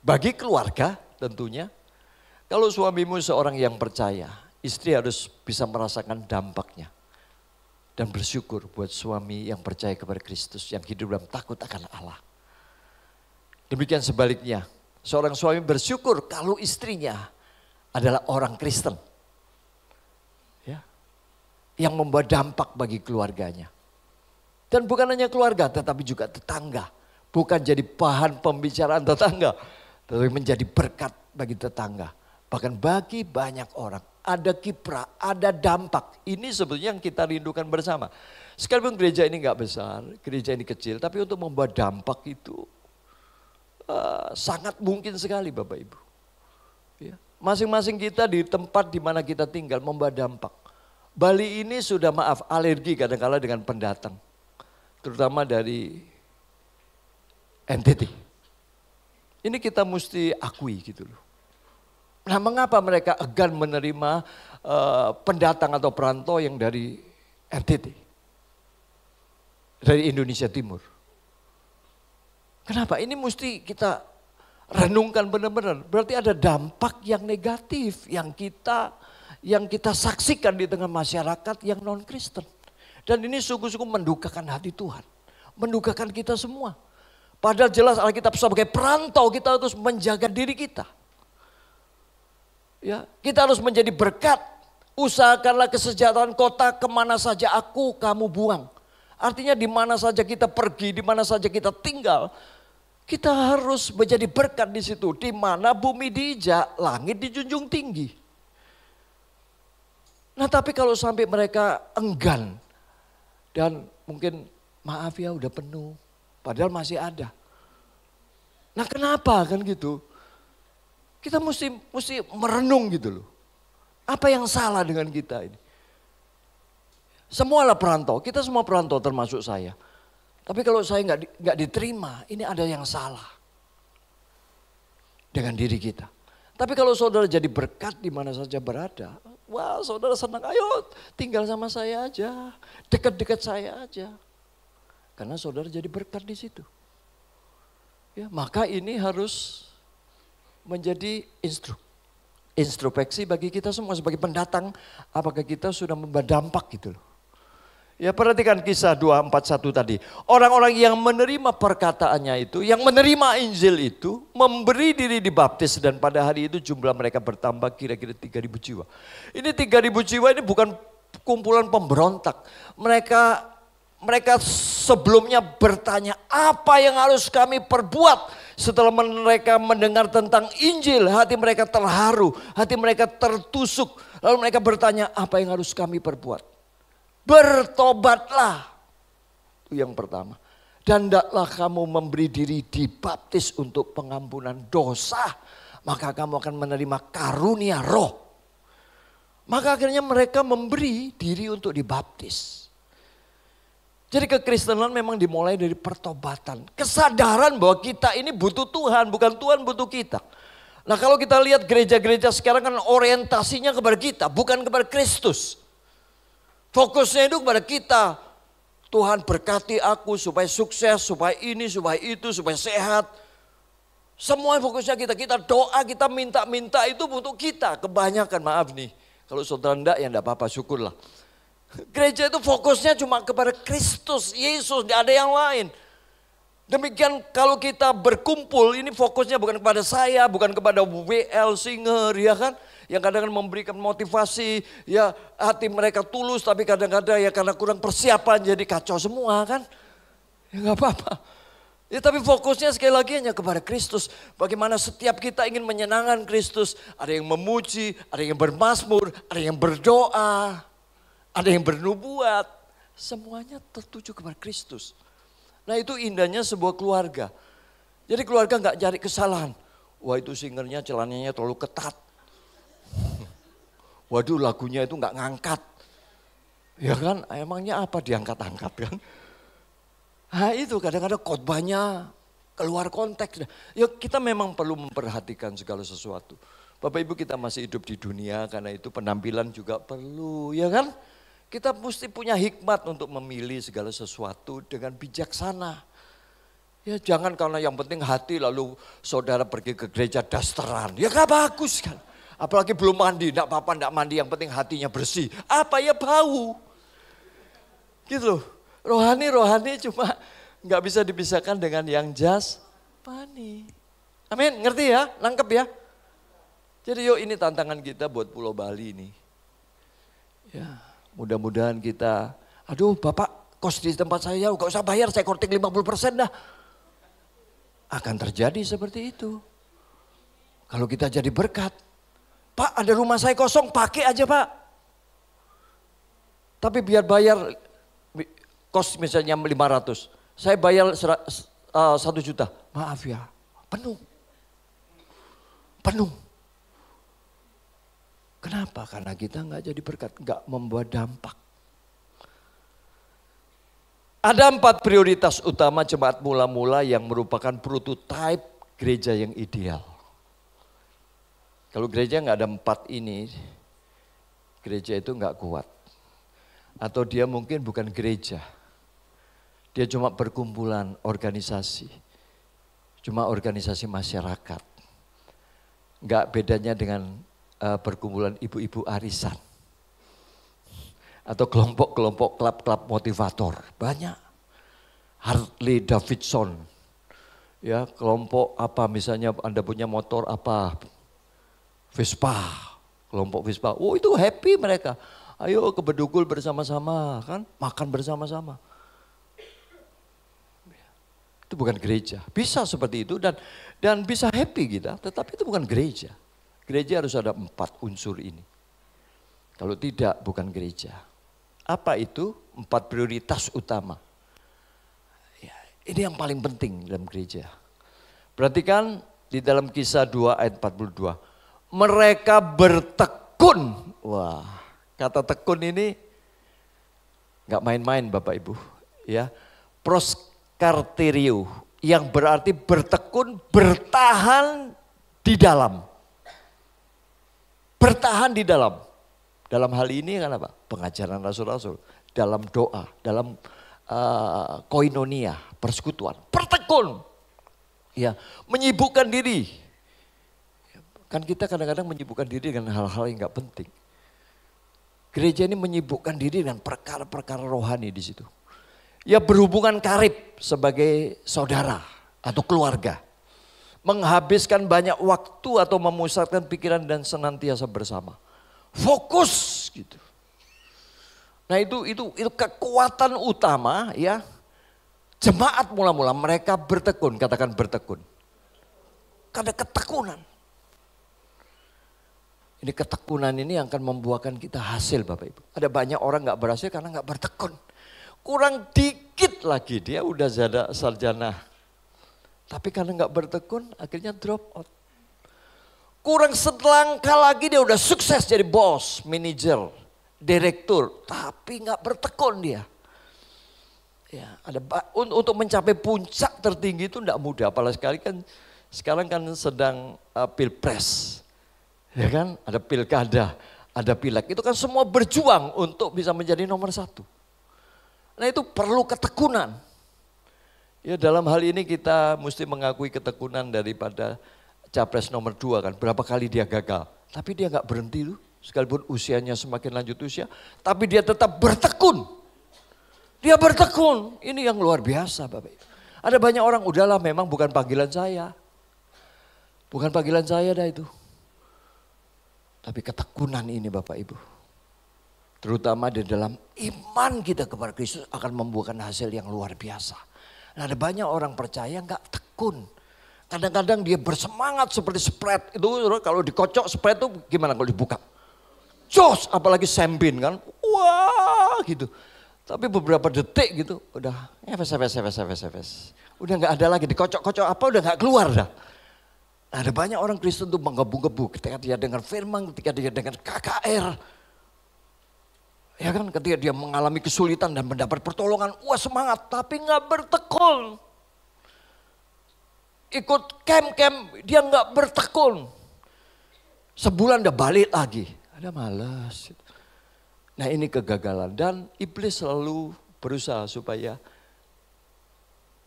bagi keluarga tentunya. Kalau suamimu seorang yang percaya, istri harus bisa merasakan dampaknya. Dan bersyukur buat suami yang percaya kepada Kristus, yang hidup dalam takut akan Allah. Demikian sebaliknya, seorang suami bersyukur kalau istrinya adalah orang Kristen. Ya, yang membawa dampak bagi keluarganya. Dan bukan hanya keluarga, tetapi juga tetangga. Bukan jadi bahan pembicaraan tetangga, tetapi menjadi berkat bagi tetangga. Bahkan bagi banyak orang. Ada kiprah, ada dampak. Ini sebetulnya yang kita rindukan bersama. Sekalipun gereja ini gak besar, gereja ini kecil. Tapi untuk membawa dampak itu sangat mungkin sekali Bapak Ibu. Ya. Masing-masing kita di tempat di mana kita tinggal membawa dampak. Bali ini sudah alergi kadang-kala dengan pendatang. Terutama dari NTT. Ini kita mesti akui gitu loh. Nah, mengapa mereka enggan menerima pendatang atau perantau yang dari NTT? Dari Indonesia Timur. Kenapa? Ini mesti kita renungkan benar-benar. Berarti ada dampak yang negatif yang kita saksikan di tengah masyarakat yang non-Kristen. Dan ini sungguh-sungguh mendukakan hati Tuhan. Mendukakan kita semua. Padahal jelas Alkitab sebagai perantau kita harus menjaga diri kita. Ya, kita harus menjadi berkat. Usahakanlah kesejahteraan kota kemana saja kamu buang. Artinya di mana saja kita pergi, di mana saja kita tinggal. Kita harus menjadi berkat di situ. Di mana bumi diinjak, langit dijunjung tinggi. Nah tapi kalau sampai mereka enggan. Dan mungkin maaf ya udah penuh. Padahal masih ada. Nah kenapa kan gitu? Kita mesti merenung gitu loh. Apa yang salah dengan kita ini? Semualah perantau, kita semua perantau termasuk saya. Tapi kalau saya nggak diterima, ini ada yang salah dengan diri kita. Tapi kalau saudara jadi berkat di mana saja berada, wah saudara senang, ayo tinggal sama saya aja, dekat-dekat saya aja. Karena saudara jadi berkat di situ. Ya, maka ini harus menjadi introspeksi bagi kita semua sebagai pendatang, apakah kita sudah membawa dampak gitu loh. Ya perhatikan kisah 2:41 tadi. Orang-orang yang menerima perkataannya itu, yang menerima Injil itu, memberi diri dibaptis dan pada hari itu jumlah mereka bertambah kira-kira 3.000 jiwa. Ini 3.000 jiwa ini bukan kumpulan pemberontak. Mereka sebelumnya bertanya, apa yang harus kami perbuat? Setelah mereka mendengar tentang Injil, hati mereka terharu, hati mereka tertusuk. Lalu mereka bertanya, apa yang harus kami perbuat? Bertobatlah. Itu yang pertama. Dan hendaklah kamu memberi diri dibaptis untuk pengampunan dosa. Maka kamu akan menerima karunia roh. Maka akhirnya mereka memberi diri untuk dibaptis. Jadi kekristenan memang dimulai dari pertobatan. Kesadaran bahwa kita ini butuh Tuhan, bukan Tuhan butuh kita. Nah kalau kita lihat gereja-gereja sekarang kan orientasinya kepada kita, bukan kepada Kristus. Fokusnya itu kepada kita. Tuhan berkati aku supaya sukses, supaya ini, supaya itu, supaya sehat. Semua fokusnya kita doa, kita minta-minta itu untuk kita. Kebanyakan maaf nih, kalau saudara enggak ya enggak apa-apa, syukurlah. Gereja itu fokusnya cuma kepada Kristus, Yesus, tidak ada yang lain. Demikian kalau kita berkumpul, ini fokusnya bukan kepada saya, bukan kepada WL Singer, ya kan. Yang kadang-kadang memberikan motivasi, ya hati mereka tulus, tapi kadang-kadang ya karena kurang persiapan jadi kacau semua kan. Ya gak apa-apa. Ya, tapi fokusnya sekali lagi hanya kepada Kristus. Bagaimana setiap kita ingin menyenangkan Kristus. Ada yang memuji, ada yang bermazmur, ada yang berdoa, ada yang bernubuat. Semuanya tertuju kepada Kristus. Nah itu indahnya sebuah keluarga. Jadi keluarga nggak cari kesalahan. Wah itu singernya celananya terlalu ketat. Waduh lagunya itu nggak ngangkat. Ya kan emangnya apa diangkat-angkat kan. Nah itu kadang-kadang khotbahnya keluar konteks. Ya kita memang perlu memperhatikan segala sesuatu. Bapak Ibu kita masih hidup di dunia karena itu penampilan juga perlu ya kan. Kita mesti punya hikmat untuk memilih segala sesuatu dengan bijaksana. Ya jangan karena yang penting hati lalu saudara pergi ke gereja dasteran. Ya gak bagus kan. Apalagi belum mandi, enggak apa-apa enggak mandi yang penting hatinya bersih. Apa ya bau. Gitu loh. Rohani cuma nggak bisa dipisahkan dengan yang jasmani. Amin, ngerti ya? Nangkep ya? Jadi yuk ini tantangan kita buat Pulau Bali ini. Ya, mudah-mudahan kita, aduh Bapak kos di tempat saya gak usah bayar, saya korting 50% dah. Akan terjadi seperti itu. Kalau kita jadi berkat. Pak ada rumah saya kosong, pakai aja Pak. Tapi biar bayar kos misalnya 500, saya bayar 1 juta. Maaf ya, penuh. Kenapa? Karena kita nggak jadi berkat, nggak membuat dampak. Ada 4 prioritas utama jemaat mula-mula yang merupakan prototipe gereja yang ideal. Kalau gereja nggak ada 4 ini, gereja itu nggak kuat. Atau dia mungkin bukan gereja. Dia cuma perkumpulan organisasi. Cuma organisasi masyarakat. Enggak bedanya dengan perkumpulan ibu-ibu arisan. Atau kelompok-kelompok klub-klub motivator. Banyak. Harley Davidson. Ya, kelompok apa misalnya Anda punya motor apa? Vespa. Kelompok Vespa. Oh itu happy mereka. Ayo ke Bedugul bersama-sama kan. Makan bersama-sama. Itu bukan gereja. Bisa seperti itu dan bisa happy kita, tetapi itu bukan gereja. Gereja harus ada 4 unsur ini. Kalau tidak bukan gereja. Apa itu? 4 prioritas utama. Ya, ini yang paling penting dalam gereja. Perhatikan di dalam Kisah 2 ayat 42. Mereka bertekun. Wah, kata tekun ini nggak main-main Bapak Ibu. Ya, proskarterio yang berarti bertekun, bertahan di dalam. Bertahan di dalam. Dalam hal ini kan apa? Pengajaran rasul-rasul, dalam doa, dalam koinonia, persekutuan, bertekun. Ya, menyibukkan diri. Kan kita kadang-kadang menyibukkan diri dengan hal-hal yang enggak penting. Gereja ini menyibukkan diri dengan perkara-perkara rohani di situ. Ya berhubungan karib sebagai saudara atau keluarga. Menghabiskan banyak waktu atau memusatkan pikiran dan senantiasa bersama. Fokus gitu. Nah itu kekuatan utama ya. Jemaat mula-mula mereka bertekun, katakan bertekun. Karena ketekunan. Ini ketekunan ini yang akan membuahkan kita hasil Bapak Ibu. Ada banyak orang gak berhasil karena gak bertekun. Kurang dikit lagi dia udah sarjana. Tapi karena gak bertekun akhirnya drop out. Kurang selangkah lagi dia udah sukses jadi bos, manajer, direktur. Tapi gak bertekun dia. Ya, untuk mencapai puncak tertinggi itu gak mudah. Apalagi sekali kan sekarang kan sedang pilpres. Ya kan, ada pilkada, ada pileg. Itu kan semua berjuang untuk bisa menjadi nomor 1. Nah itu perlu ketekunan. Ya dalam hal ini kita mesti mengakui ketekunan daripada capres nomor 2 kan. Berapa kali dia gagal. Tapi dia gak berhenti tuh. Sekalipun usianya semakin lanjut usia. Tapi dia tetap bertekun. Dia bertekun. Ini yang luar biasa Bapak Ibu. Ada banyak orang, udahlah memang bukan panggilan saya. Bukan panggilan saya dah itu. Tapi ketekunan ini Bapak Ibu. Terutama di dalam iman kita kepada Kristus akan membuahkan hasil yang luar biasa. Nah, ada banyak orang percaya nggak tekun. Kadang-kadang dia bersemangat seperti spread. Itu kalau dikocok spread itu gimana kalau dibuka? Jos, apalagi sembin kan. Wah gitu. Tapi beberapa detik gitu udah efes. Udah nggak ada lagi, dikocok-kocok apa udah nggak keluar dah. Nah, ada banyak orang Kristen tuh menggebu-gebu ketika dia dengar firman, ketika dia dengar KKR. Ya kan, ketika dia mengalami kesulitan dan mendapat pertolongan, wah semangat, tapi nggak bertekun. Ikut camp, dia nggak bertekun. Sebulan udah balik lagi, ada malas. Nah ini kegagalan dan iblis selalu berusaha supaya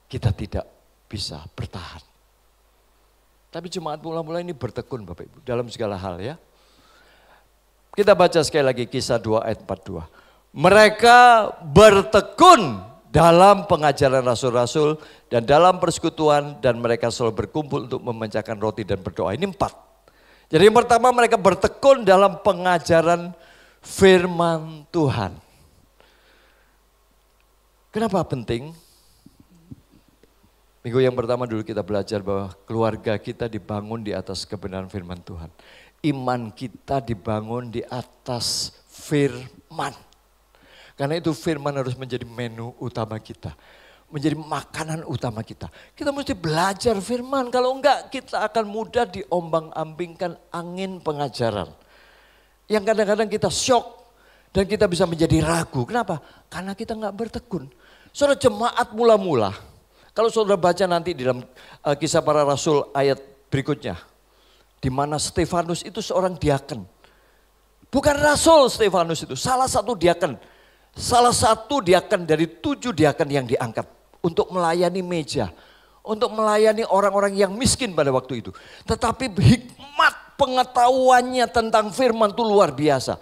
kita tidak bisa bertahan. Tapi jemaat mula-mula ini bertekun Bapak Ibu dalam segala hal ya. Kita baca sekali lagi Kisah 2 ayat 42. Mereka bertekun dalam pengajaran rasul-rasul dan dalam persekutuan dan mereka selalu berkumpul untuk memecahkan roti dan berdoa. Ini 4. Jadi yang pertama mereka bertekun dalam pengajaran firman Tuhan. Kenapa penting? Minggu yang pertama dulu kita belajar bahwa keluarga kita dibangun di atas kebenaran firman Tuhan. Iman kita dibangun di atas firman. Karena itu firman harus menjadi menu utama kita. Menjadi makanan utama kita. Kita mesti belajar firman. Kalau enggak kita akan mudah diombang-ambingkan angin pengajaran. Yang kadang-kadang kita syok dan kita bisa menjadi ragu. Kenapa? Karena kita enggak bertekun. Saudara jemaat mula-mula. Kalau saudara baca nanti di dalam Kisah Para Rasul ayat berikutnya. Di mana Stefanus itu seorang diaken. Bukan rasul Stefanus itu, salah satu diaken. Salah satu diaken dari 7 diaken yang diangkat. Untuk melayani meja. Untuk melayani orang-orang yang miskin pada waktu itu. Tetapi hikmat pengetahuannya tentang firman itu luar biasa.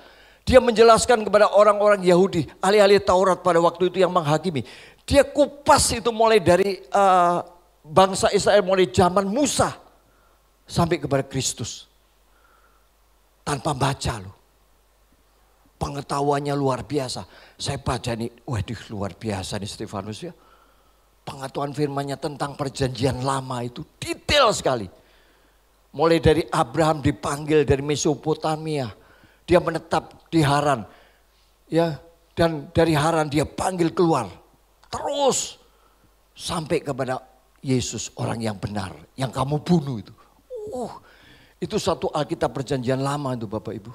Dia menjelaskan kepada orang-orang Yahudi, ahli-ahli Taurat pada waktu itu yang menghakimi. Dia kupas itu mulai dari bangsa Israel, mulai zaman Musa sampai kepada Kristus. Tanpa baca loh. Pengetahuannya luar biasa. Saya baca nih, waduh luar biasa nih Stefanus ya. Pengetahuan firmannya tentang perjanjian lama itu detail sekali. Mulai dari Abraham dipanggil dari Mesopotamia. Dia menetap di Haran. Ya, dan dari Haran dia panggil keluar. Terus sampai kepada Yesus orang yang benar. Yang kamu bunuh itu. Itu satu Alkitab perjanjian lama itu Bapak Ibu.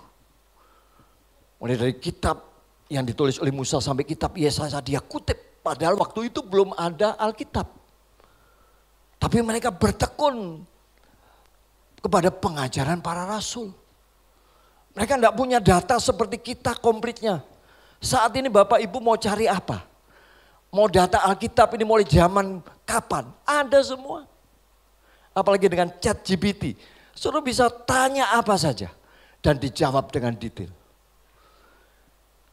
Mulai dari kitab yang ditulis oleh Musa sampai kitab Yesaya dia kutip. Padahal waktu itu belum ada Alkitab. Tapi mereka bertekun kepada pengajaran para rasul. Mereka tidak punya data seperti kita komplitnya. Saat ini Bapak Ibu mau cari apa? Mau data Alkitab ini mulai zaman kapan? Ada semua. Apalagi dengan ChatGPT. Saudara bisa tanya apa saja. Dan dijawab dengan detail.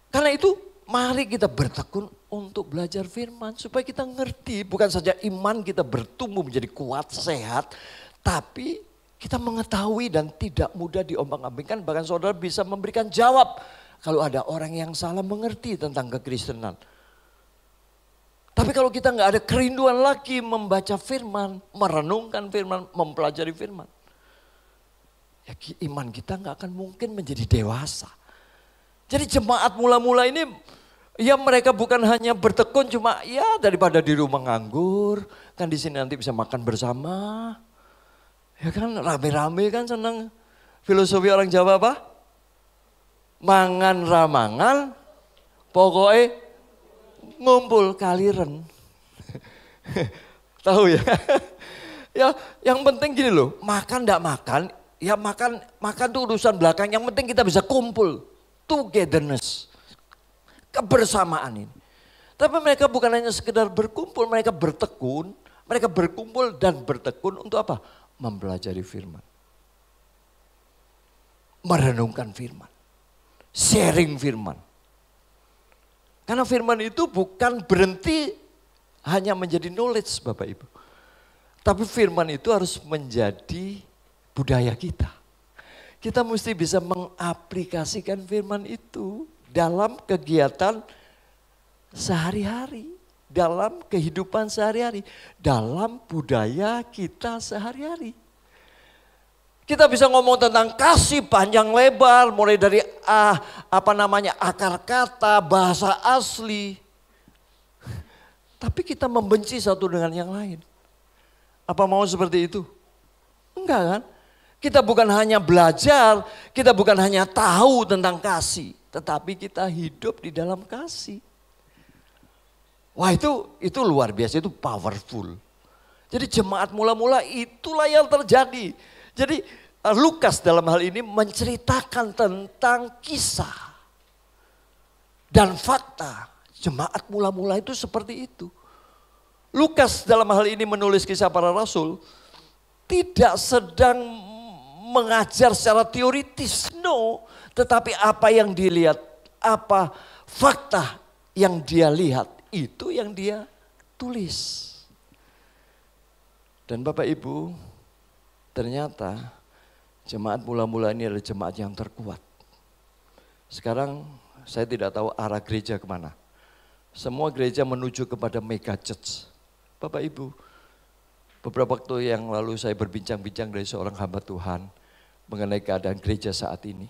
Karena itu mari kita bertekun untuk belajar firman. Supaya kita ngerti. Bukan saja iman kita bertumbuh menjadi kuat, sehat. Tapi kita mengetahui dan tidak mudah diombang-ambingkan. Bahkan saudara bisa memberikan jawab. Kalau ada orang yang salah mengerti tentang kekristenan. Tapi kalau kita nggak ada kerinduan lagi membaca firman, merenungkan firman, mempelajari firman. Ya iman kita nggak akan mungkin menjadi dewasa. Jadi jemaat mula-mula ini, ya mereka bukan hanya bertekun cuma ya daripada di rumah nganggur. Kan di sini nanti bisa makan bersama. Ya kan rame-rame kan senang. Filosofi orang Jawa apa? Mangan ramangan, pokoknya ngumpul kaliren. Tahu ya? Ya, yang penting gini loh, makan enggak makan, ya makan tuh urusan belakang, yang penting kita bisa kumpul. Togetherness. Kebersamaan ini. Tapi mereka bukan hanya sekedar berkumpul, mereka bertekun, mereka berkumpul dan bertekun untuk apa? Mempelajari firman. Merenungkan firman. Sharing firman. Karena firman itu bukan berhenti hanya menjadi knowledge Bapak Ibu. Tapi firman itu harus menjadi budaya kita. Kita mesti bisa mengaplikasikan firman itu dalam kegiatan sehari-hari. dalam kehidupan sehari-hari, dalam budaya kita sehari-hari. Kita bisa ngomong tentang kasih panjang lebar, mulai dari akar kata, bahasa asli. Tapi kita membenci satu dengan yang lain. Apa mau seperti itu? Enggak kan? Kita bukan hanya belajar, kita bukan hanya tahu tentang kasih, tetapi kita hidup di dalam kasih. Wah itu luar biasa, itu powerful. Jadi jemaat mula-mula itulah yang terjadi. Jadi Lukas dalam hal ini menceritakan tentang kisah dan fakta. Jemaat mula-mula itu seperti itu. Lukas dalam hal ini menulis kisah para rasul tidak sedang mengajar secara teoritis, no. Tetapi apa yang dilihat, apa fakta yang dia lihat, itu yang dia tulis. Dan Bapak Ibu, ternyata jemaat mula-mula ini adalah jemaat yang terkuat. Sekarang saya tidak tahu arah gereja kemana. Semua gereja menuju kepada mega church. Bapak Ibu, beberapa waktu yang lalu saya berbincang-bincang dari seorang hamba Tuhan mengenai keadaan gereja saat ini.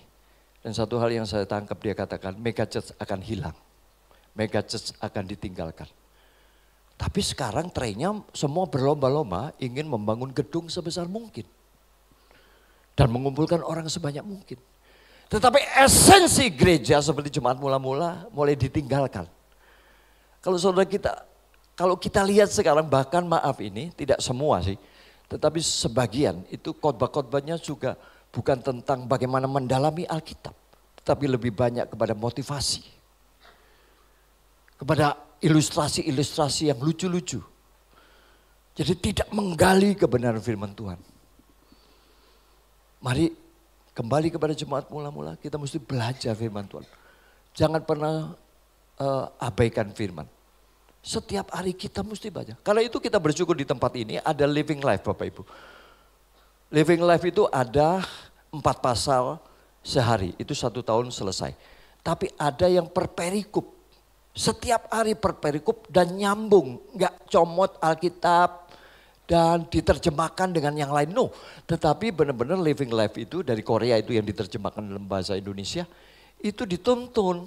Dan satu hal yang saya tangkap, dia katakan mega church akan hilang. Mega church akan ditinggalkan. Tapi sekarang trennya semua berlomba-lomba ingin membangun gedung sebesar mungkin. Dan mengumpulkan orang sebanyak mungkin. Tetapi esensi gereja seperti jemaat mula-mula mulai ditinggalkan. Kalau kita lihat sekarang, bahkan maaf ini tidak semua sih. Tetapi sebagian itu khotbah-khotbahnya juga bukan tentang bagaimana mendalami Alkitab. Tetapi lebih banyak kepada motivasi. Kepada ilustrasi-ilustrasi yang lucu-lucu. Jadi tidak menggali kebenaran firman Tuhan. Mari kembali kepada jemaat mula-mula, kita mesti belajar firman Tuhan. Jangan pernah abaikan firman. Setiap hari kita mesti baca. Karena itu kita bersyukur di tempat ini ada Living Life Bapak Ibu. Living Life itu ada 4 pasal sehari, itu 1 tahun selesai. Tapi ada yang per perikop. Setiap hari per perikop dan nyambung. Enggak comot Alkitab dan diterjemahkan dengan yang lain. No, tetapi benar-benar Living Life itu dari Korea itu yang diterjemahkan dalam bahasa Indonesia. Itu dituntun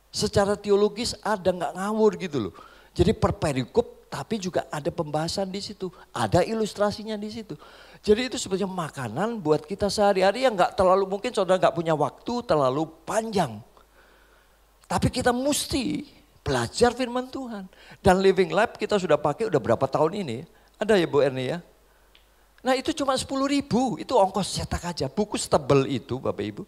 secara teologis ada nggak ngawur gitu loh. Jadi per perikop tapi juga ada pembahasan di situ. Ada ilustrasinya di situ. Jadi itu sebenarnya makanan buat kita sehari-hari yang nggak terlalu, mungkin saudara nggak punya waktu terlalu panjang. Tapi kita mesti belajar firman Tuhan. Dan Living Life kita sudah pakai udah berapa tahun ini. Ada ya Bu Erni ya? Nah itu cuma 10.000, itu ongkos cetak aja. Buku setebel itu Bapak Ibu.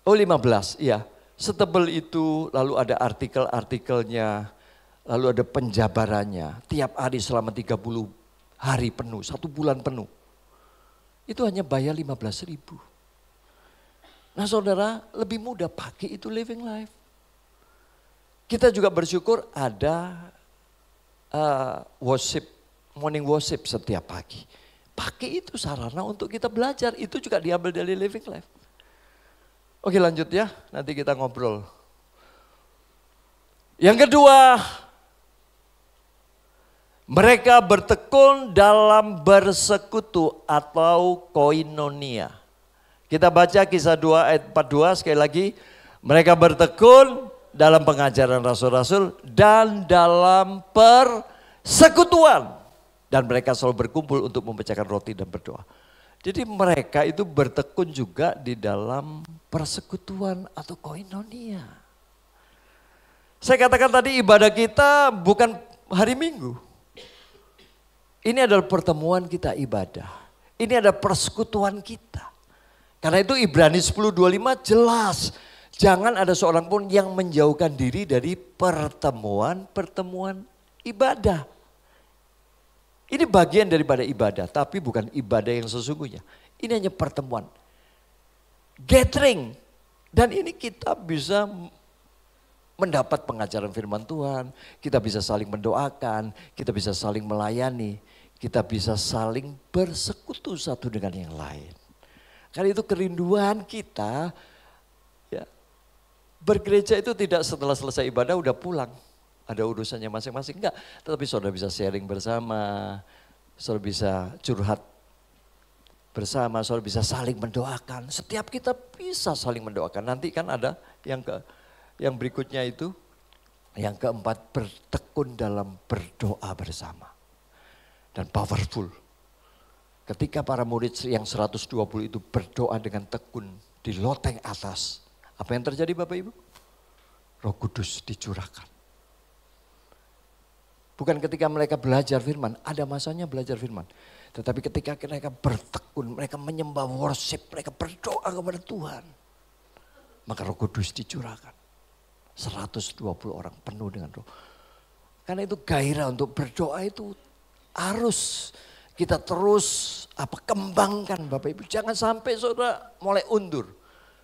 Oh 15, iya. Setebel itu lalu ada artikel-artikelnya. Lalu ada penjabarannya. Tiap hari selama 30 hari penuh, 1 bulan penuh. Itu hanya bayar 15.000. Nah saudara lebih mudah pakai itu Living Life. Kita juga bersyukur ada worship, morning worship setiap pagi. Pakai itu sarana untuk kita belajar, itu juga diambil dari Living Life. Oke lanjut ya, nanti kita ngobrol. Yang kedua, mereka bertekun dalam bersekutu atau koinonia. Kita baca Kisah 2 ayat 42 sekali lagi. Mereka bertekun dalam pengajaran rasul-rasul dan dalam persekutuan. Dan mereka selalu berkumpul untuk memecahkan roti dan berdoa. Jadi mereka itu bertekun juga di dalam persekutuan atau koinonia. Saya katakan tadi ibadah kita bukan hari Minggu. Ini adalah pertemuan kita ibadah. Ini adalah persekutuan kita. Karena itu Ibrani 10:25 jelas. Jangan ada seorang pun yang menjauhkan diri dari pertemuan-pertemuan ibadah. Ini bagian daripada ibadah, tapi bukan ibadah yang sesungguhnya. Ini hanya pertemuan. Gathering. Dan ini kita bisa mendapat pengajaran firman Tuhan. Kita bisa saling mendoakan, kita bisa saling melayani. Kita bisa saling bersekutu satu dengan yang lain. Karena itu kerinduan kita, ya, bergereja itu tidak setelah selesai ibadah udah pulang. ada urusannya masing-masing. Enggak, tetapi saudara bisa sharing bersama, saudara bisa curhat bersama, saudara bisa saling mendoakan. Setiap kita bisa saling mendoakan. Nanti kan ada yang berikutnya itu, yang keempat, bertekun dalam berdoa bersama. Dan powerful. Ketika para murid yang 120 itu berdoa dengan tekun di loteng atas. Apa yang terjadi Bapak Ibu? Roh Kudus dicurahkan. Bukan ketika mereka belajar firman, ada masanya belajar firman. Tetapi ketika mereka bertekun, mereka menyembah worship, mereka berdoa kepada Tuhan. Maka Roh Kudus dicurahkan. 120 orang penuh dengan roh. Karena itu gairah untuk berdoa itu harus kita terus kembangkan Bapak Ibu. Jangan sampai saudara mulai undur.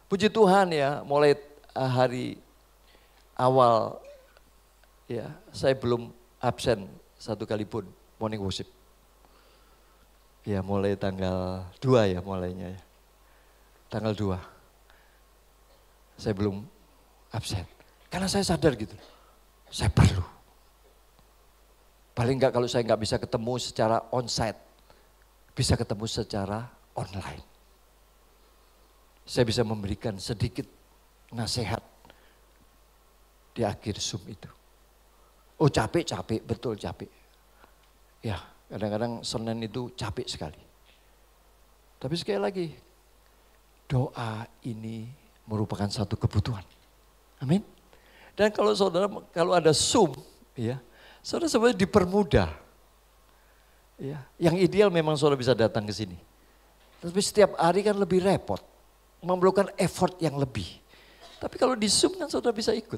Puji Tuhan ya, mulai hari awal ya, saya belum absen satu kali pun morning worship. Ya mulai tanggal 2 ya mulainya ya. Tanggal 2. Saya belum absen. Karena saya sadar gitu. Saya perlu. Paling enggak kalau saya enggak bisa ketemu secara onsite. Bisa ketemu secara online. Saya bisa memberikan sedikit nasihat di akhir Zoom itu. Oh capek, betul capek. Ya kadang-kadang Senin itu capek sekali. Tapi sekali lagi, doa ini merupakan satu kebutuhan. Amin. Dan kalau saudara, kalau ada Zoom, ya, saudara sebenarnya dipermudah. Ya, yang ideal memang saudara bisa datang ke sini. Tapi setiap hari kan lebih repot, memerlukan effort yang lebih. Tapi kalau di Zoom kan saudara bisa ikut.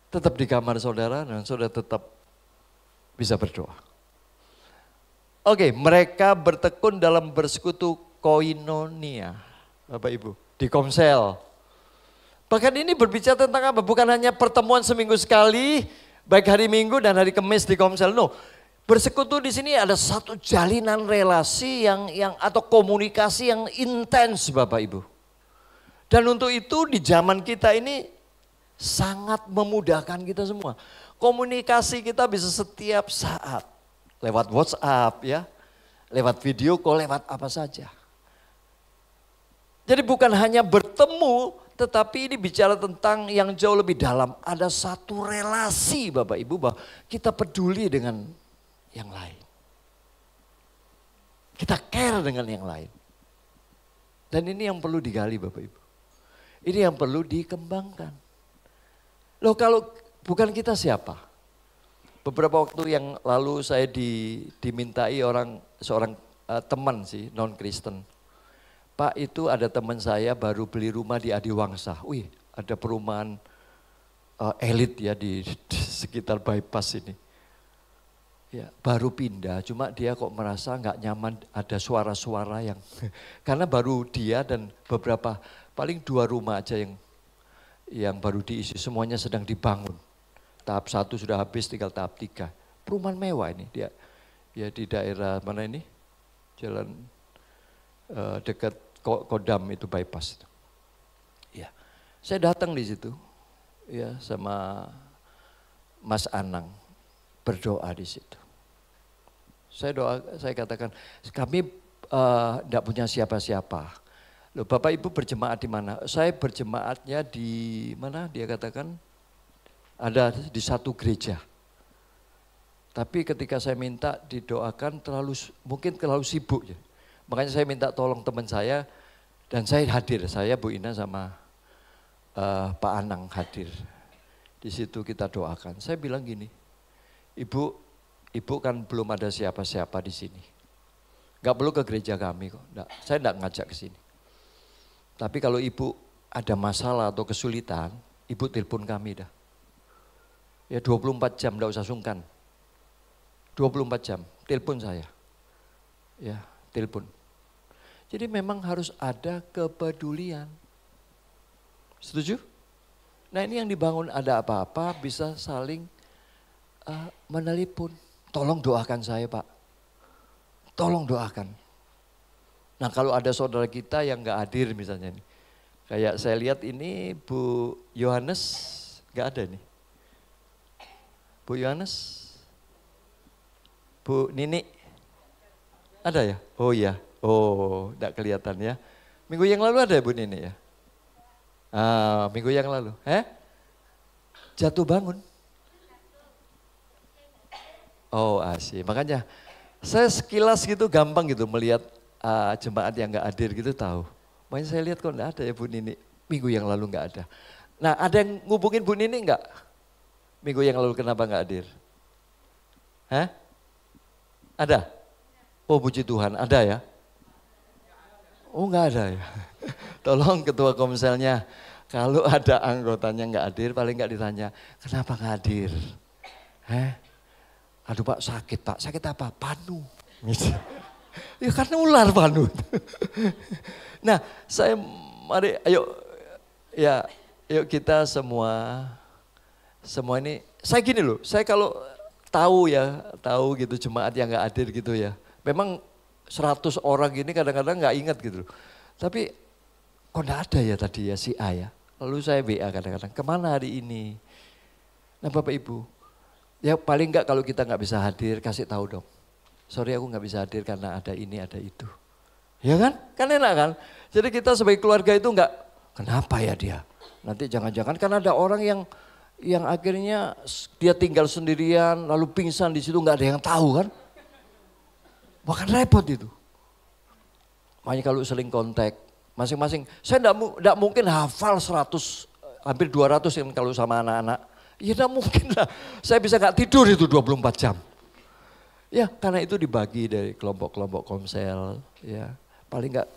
Tetap di kamar saudara dan saudara tetap bisa berdoa. Oke, mereka bertekun dalam bersekutu koinonia, Bapak Ibu, di Komsel. Bahkan ini berbicara tentang apa? Bukan hanya pertemuan seminggu sekali, baik hari Minggu dan hari Kamis di Komsel. No, bersekutu di sini ada satu jalinan relasi yang atau komunikasi yang intens, Bapak Ibu. Dan untuk itu di zaman kita ini sangat memudahkan kita semua. Komunikasi kita bisa setiap saat. Lewat WhatsApp ya, lewat video call, lewat apa saja. Jadi bukan hanya bertemu, tetapi ini bicara tentang yang jauh lebih dalam. Ada satu relasi Bapak Ibu, bahwa kita peduli dengan yang lain. Kita care dengan yang lain. Dan ini yang perlu digali Bapak Ibu. Ini yang perlu dikembangkan. Loh kalau bukan kita siapa? Beberapa waktu yang lalu saya dimintai seorang teman sih non Kristen. Pak itu ada teman saya baru beli rumah di Adiwangsa. Wih ada perumahan elit ya di sekitar bypass ini. Ya, baru pindah, cuma dia kok merasa nggak nyaman ada suara-suara yang karena baru dia dan beberapa paling 2 rumah aja yang baru diisi, semuanya sedang dibangun. Tahap 1 sudah habis, tinggal tahap 3. Perumahan mewah ini dia ya di daerah mana ini? Jalan dekat Kodam itu bypass itu. Ya, saya datang di situ ya sama Mas Anang berdoa di situ. Saya katakan kami enggak punya siapa-siapa. Loh, Bapak Ibu berjemaat di mana? Saya berjemaatnya di mana? Dia katakan ada di satu gereja. Tapi ketika saya minta didoakan mungkin terlalu sibuk ya. Makanya saya minta tolong teman saya dan saya hadir. Saya Bu Ina sama Pak Anang hadir. Di situ kita doakan. Saya bilang gini, Ibu kan belum ada siapa-siapa di sini. Gak perlu ke gereja kami kok. Saya enggak ngajak ke sini. Tapi kalau Ibu ada masalah atau kesulitan, Ibu telepon kami dah. Ya 24 jam enggak usah sungkan. 24 jam, telepon saya. Ya, telepon. Jadi memang harus ada kepedulian. Setuju? Nah ini yang dibangun ada apa-apa bisa saling menelepon. Tolong doakan saya Pak. Tolong doakan. Nah kalau ada saudara kita yang gak hadir misalnya nih. Kayak saya lihat ini Bu Yohanes gak ada nih. Bu Yohanes? Bu Nini? Ada ya? Oh iya, oh enggak kelihatan ya. Minggu yang lalu ada ya Bu Nini ya? Minggu yang lalu, jatuh bangun. Oh asik, makanya saya sekilas gitu gampang gitu melihat jemaat yang enggak hadir gitu tahu. Makanya saya lihat kok enggak ada ya Bu Nini, minggu yang lalu enggak ada. Nah ada yang ngubungin Bu Nini enggak? Minggu yang lalu kenapa enggak hadir? Ada? Oh puji Tuhan, ada ya? Oh enggak ada ya? Tolong ketua komselnya, kalau ada anggotanya enggak hadir paling enggak ditanya, kenapa enggak hadir? Aduh Pak sakit apa? Panu. Ya karena ular panu. Nah mari ayo kita semua ini, saya gini loh, saya kalau tahu gitu jemaat yang enggak hadir gitu ya. Memang 100 orang ini kadang-kadang enggak ingat gitu. Tapi kok enggak ada ya tadi ya si A ya. Lalu saya WA kadang-kadang, kemana hari ini? Nah Bapak Ibu, ya paling enggak kalau kita enggak bisa hadir kasih tahu dong. Sorry aku enggak bisa hadir karena ada ini ada itu. Ya kan? Kan enak kan? Jadi kita sebagai keluarga itu enggak, kenapa ya dia? Nanti jangan-jangan kan ada orang yang akhirnya dia tinggal sendirian lalu pingsan di situ enggak ada yang tahu kan? Bahkan repot itu. Makanya kalau saling kontak masing-masing, saya enggak mungkin hafal 100, hampir 200 kan kalau sama anak-anak. Ya enggak mungkin lah, saya bisa enggak tidur itu 24 jam. Ya karena itu dibagi dari kelompok-kelompok komsel. Ya paling enggak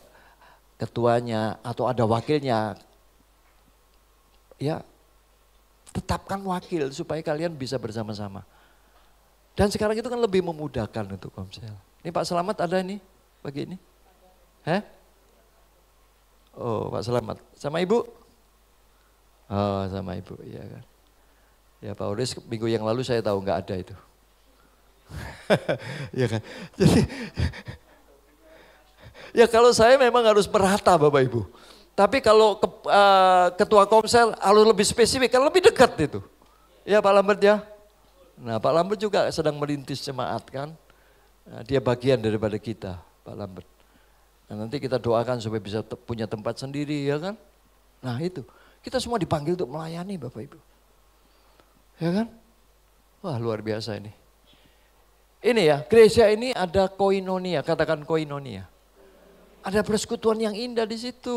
ketuanya atau ada wakilnya. Ya tetapkan wakil supaya kalian bisa bersama-sama. Dan sekarang itu kan lebih memudahkan untuk komsel. Ini Pak Selamat ada ini pagi ini? Oh Pak Selamat, sama Ibu? Oh sama Ibu, iya kan. Ya Pak Oris minggu yang lalu saya tahu nggak ada itu. Iya kan. Jadi ya kalau saya memang harus merata Bapak Ibu. Tapi kalau ketua komsel harus lebih spesifik, kan lebih dekat itu. Ya Pak Lambert ya. Nah Pak Lambert juga sedang merintis jemaat kan. Nah, dia bagian daripada kita Pak Lambert. Nah, nanti kita doakan supaya bisa punya tempat sendiri ya kan. Nah itu, kita semua dipanggil untuk melayani Bapak Ibu. Ya kan? Wah luar biasa ini. Ini ya, gereja ini ada koinonia, katakan koinonia. Ada persekutuan yang indah di situ.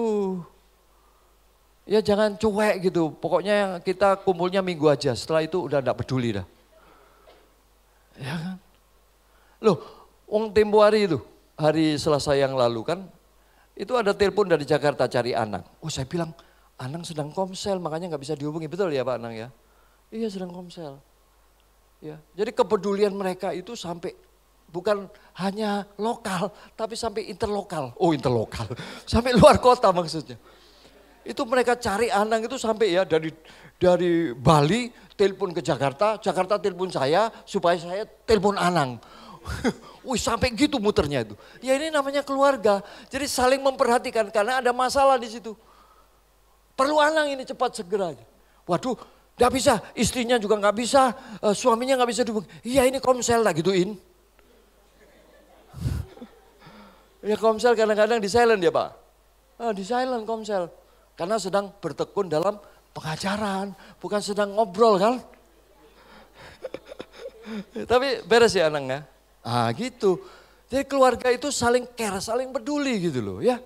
Ya jangan cuek gitu, pokoknya kita kumpulnya minggu aja, setelah itu udah enggak peduli dah. Ya kan? Loh, tempo hari itu, hari Selasa yang lalu kan, itu ada telepon dari Jakarta cari Anang. Oh saya bilang, Anang sedang komsel makanya nggak bisa dihubungi, betul ya Pak Anang ya? Iya sedang komsel. Ya, jadi kepedulian mereka itu sampai bukan hanya lokal, tapi sampai interlokal. Oh interlokal, sampai luar kota maksudnya. Itu mereka cari Anang itu sampai ya dari Bali telepon ke Jakarta, Jakarta telepon saya supaya saya telepon Anang. Wih sampai gitu muternya itu. Ya ini namanya keluarga. Jadi saling memperhatikan karena ada masalah di situ. Perlu Anang ini cepat segera. Waduh, nggak bisa. Istrinya juga nggak bisa. Suaminya nggak bisa dihubungi. Iya ini komsel lah gituin. Ya komsel kadang-kadang di silent ya Pak. Di silent komsel. Karena sedang bertekun dalam pengajaran. Bukan sedang ngobrol kan. Tapi beres ya Anang ya. Gitu. Jadi keluarga itu saling care, saling peduli gitu loh ya.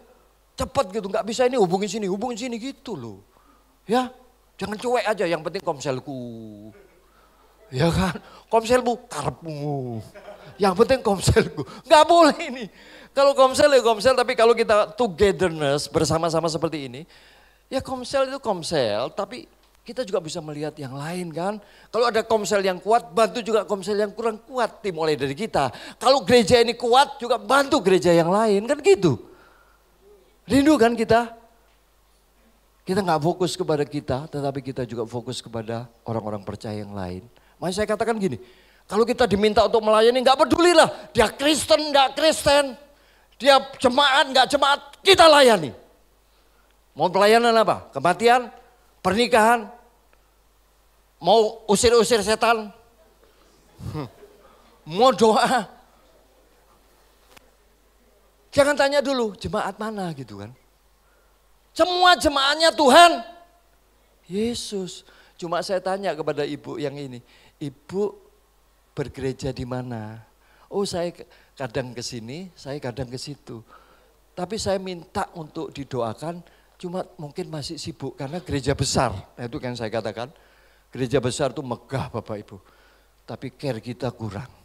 Cepat gitu, nggak bisa ini hubungin sini gitu loh. Ya, jangan cuek aja, yang penting komselku. Ya kan, komselmu karepmu. Yang penting komselku, nggak boleh ini. Kalau komsel ya komsel, tapi kalau kita togetherness bersama-sama seperti ini. Ya komsel itu komsel, tapi kita juga bisa melihat yang lain kan. Kalau ada komsel yang kuat, bantu juga komsel yang kurang kuat. Dimulai dari kita. Kalau gereja ini kuat, juga bantu gereja yang lain kan gitu. Rindu kan kita? Kita nggak fokus kepada kita, tetapi kita juga fokus kepada orang-orang percaya yang lain. Makanya saya katakan gini, kalau kita diminta untuk melayani, nggak pedulilah. Dia Kristen, nggak Kristen. Dia jemaat, nggak jemaat, kita layani. Mau pelayanan apa? Kematian? Pernikahan, mau usir-usir setan, Mau doa. Jangan tanya dulu jemaat mana gitu kan. Semua jemaatnya Tuhan Yesus. Cuma saya tanya kepada ibu yang ini, ibu bergereja di mana? Oh saya kadang ke sini, saya kadang ke situ. Tapi saya minta untuk didoakan, cuma mungkin masih sibuk karena gereja besar. Nah itu kan saya katakan, gereja besar itu megah Bapak Ibu. Tapi care kita kurang.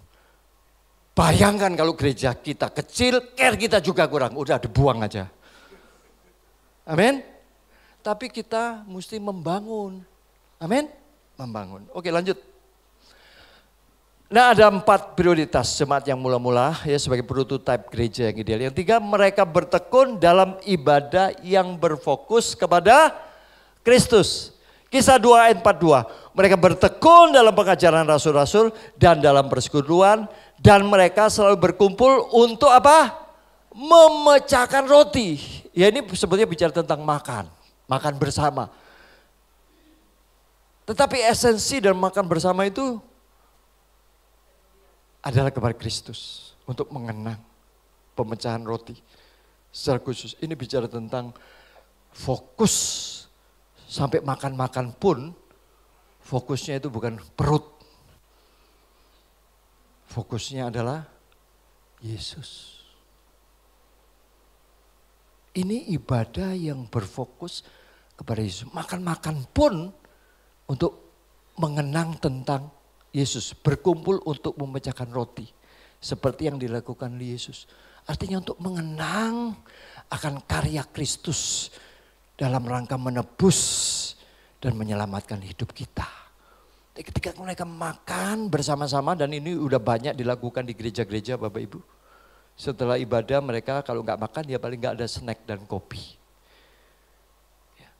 Bayangkan kalau gereja kita kecil, care kita juga kurang. Udah dibuang aja. Amin. Tapi kita mesti membangun. Amin. Membangun. Oke lanjut. Nah ada 4 prioritas jemaat yang mula-mula ya sebagai prototipe gereja yang ideal. Yang 3 mereka bertekun dalam ibadah yang berfokus kepada Kristus. Kisah 2 ayat 42. Mereka bertekun dalam pengajaran rasul-rasul dan dalam persekutuan. Dan mereka selalu berkumpul untuk apa? Memecahkan roti. Ya ini sebetulnya bicara tentang makan. Makan bersama. Tetapi esensi dan makan bersama itu adalah kepada Kristus. Untuk mengenang pemecahan roti. Secara khusus ini bicara tentang fokus. Sampai makan-makan pun fokusnya itu bukan perut. Fokusnya adalah Yesus. Ini ibadah yang berfokus kepada Yesus. Makan-makan pun untuk mengenang tentang Yesus. Berkumpul untuk memecahkan roti. Seperti yang dilakukan Yesus. Artinya untuk mengenang akan karya Kristus dalam rangka menebus dan menyelamatkan hidup kita. Ketika mereka makan bersama-sama dan ini udah banyak dilakukan di gereja-gereja Bapak Ibu. Setelah ibadah mereka kalau nggak makan ya paling nggak ada snack dan kopi. Ya.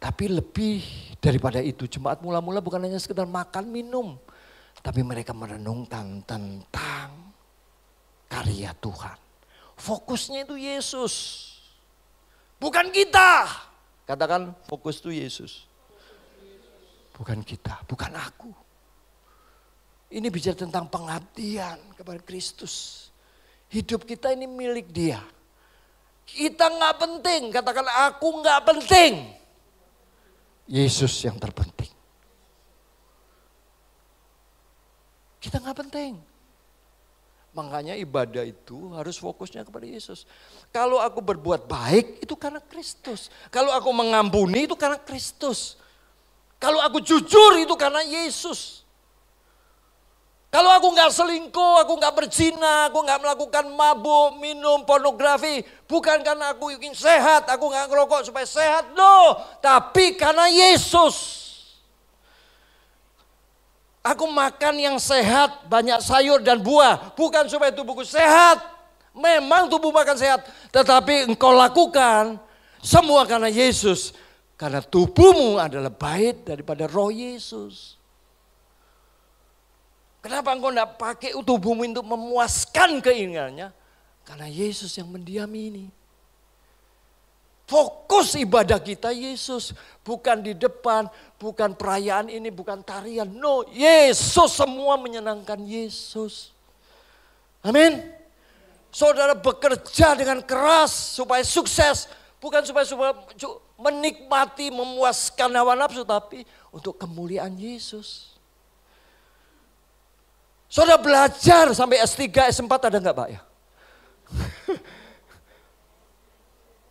Tapi lebih daripada itu jemaat mula-mula bukan hanya sekedar makan minum. Tapi mereka merenungkan tentang karya Tuhan. Fokusnya itu Yesus. Bukan kita. Katakan fokus itu Yesus. Bukan kita, bukan aku. Ini bicara tentang pengabdian kepada Kristus. Hidup kita ini milik Dia. Kita nggak penting, katakan aku nggak penting. Yesus yang terpenting. Kita nggak penting. Makanya ibadah itu harus fokusnya kepada Yesus. Kalau aku berbuat baik itu karena Kristus. Kalau aku mengampuni itu karena Kristus. Kalau aku jujur itu karena Yesus. Kalau aku nggak selingkuh, aku nggak berzina, aku nggak melakukan mabuk, minum, pornografi. Bukan karena aku ingin sehat, aku nggak ngerokok supaya sehat. No, tapi karena Yesus. Aku makan yang sehat, banyak sayur dan buah. Bukan supaya tubuhku sehat. Memang tubuh makan sehat. Tetapi engkau lakukan semua karena Yesus. Karena tubuhmu adalah bait daripada roh Yesus. Kenapa engkau tidak pakai tubuhmu untuk memuaskan keinginannya? Karena Yesus yang mendiami ini. Fokus ibadah kita Yesus. Bukan di depan, bukan perayaan ini, bukan tarian. No, Yesus semua menyenangkan Yesus. Amin. Saudara bekerja dengan keras supaya sukses. Bukan supaya menikmati, memuaskan hawa nafsu, tapi untuk kemuliaan Yesus. Saudara belajar sampai S3, S4 ada enggak Pak ya?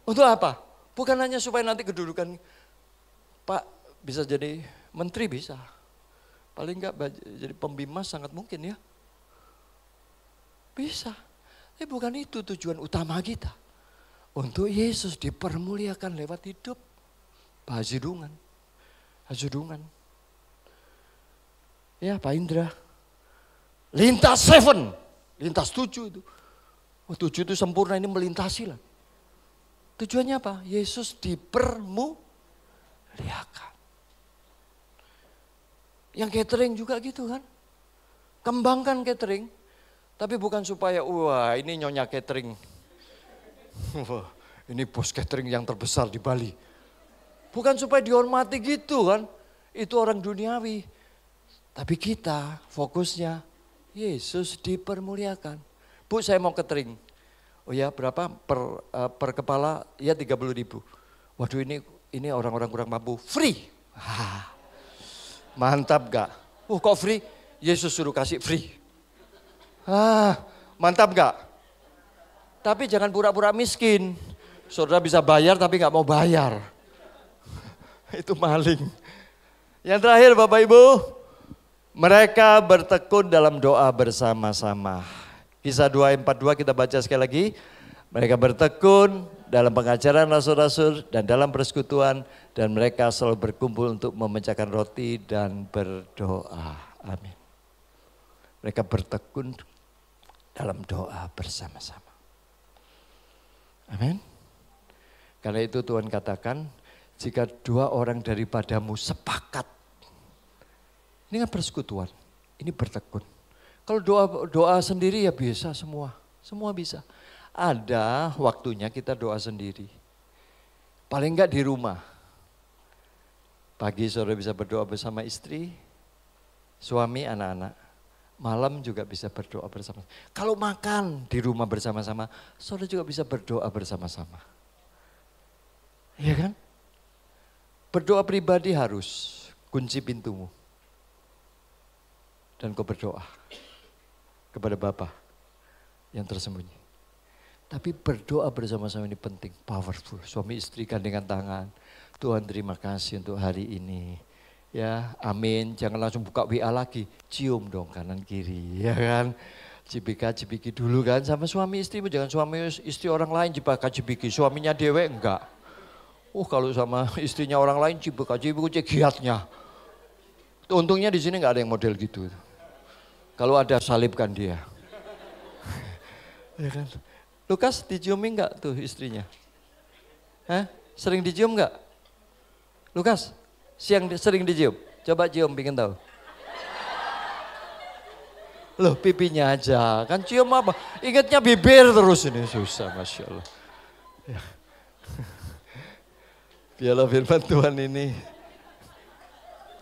Untuk apa? Bukan hanya supaya nanti kedudukan Pak bisa jadi menteri bisa. Paling enggak jadi pembimas sangat mungkin ya. Bisa. Tapi bukan itu tujuan utama kita. Untuk Yesus dipermuliakan lewat hidup. Pak Haji Dungan. Ya Pak Indra. Lintas 7. Lintas 7 itu. Oh, 7 itu sempurna, ini melintasi lah. Tujuannya apa? Yesus dipermuliakan. Yang catering juga gitu kan. Kembangkan catering. Tapi bukan supaya wah ini nyonya catering. Wah, ini bos catering yang terbesar di Bali. Bukan supaya dihormati gitu kan. Itu orang duniawi. Tapi kita fokusnya Yesus dipermuliakan. Bu, saya mau catering. Oh ya, berapa per kepala? Ya 30.000. Waduh, ini orang-orang kurang mampu. Free. Mantap gak? Kok free? Yesus suruh kasih free. Mantap gak? Tapi jangan pura-pura miskin. Saudara bisa bayar tapi gak mau bayar. Itu maling. Yang terakhir Bapak Ibu, mereka bertekun dalam doa bersama-sama. Kisah 2 ayat 42 kita baca sekali lagi. Mereka bertekun dalam pengajaran rasul-rasul dan dalam persekutuan. Dan mereka selalu berkumpul untuk memecahkan roti dan berdoa. Amin. Mereka bertekun dalam doa bersama-sama. Amin. Karena itu Tuhan katakan, jika 2 orang daripadamu sepakat. Ini kan persekutuan, ini bertekun. Kalau doa sendiri ya biasa semua bisa. Ada waktunya kita doa sendiri. Paling enggak di rumah. Pagi saudara bisa berdoa bersama istri, suami, anak-anak. Malam juga bisa berdoa bersama. Kalau makan di rumah bersama-sama, saudara juga bisa berdoa bersama-sama. Iya kan? Berdoa pribadi harus kunci pintumu. Dan kau berdoa kepada Bapa yang tersembunyi. Tapi berdoa bersama-sama ini penting, powerful. Suami istri gandengan tangan. Tuhan terima kasih untuk hari ini. Ya, amin. Jangan langsung buka WA lagi. Cium dong kanan kiri, ya kan. Cipika-cipiki dulu kan sama suami istrimu. Jangan suami istri orang lain cipika-cipiki. Suaminya dewe enggak. Kalau sama istrinya orang lain cipika-cipiki giatnya. Untungnya di sini enggak ada yang model gitu. Kalau ada salibkan dia. Ya kan? Lukas diciumin enggak tuh istrinya? Sering dicium enggak? Lukas, sering dicium? Coba cium, pengen tahu. Loh pipinya aja, kan cium apa? Ingatnya bibir terus ini, susah Masya Allah. Ya. Biarlah firman Tuhan ini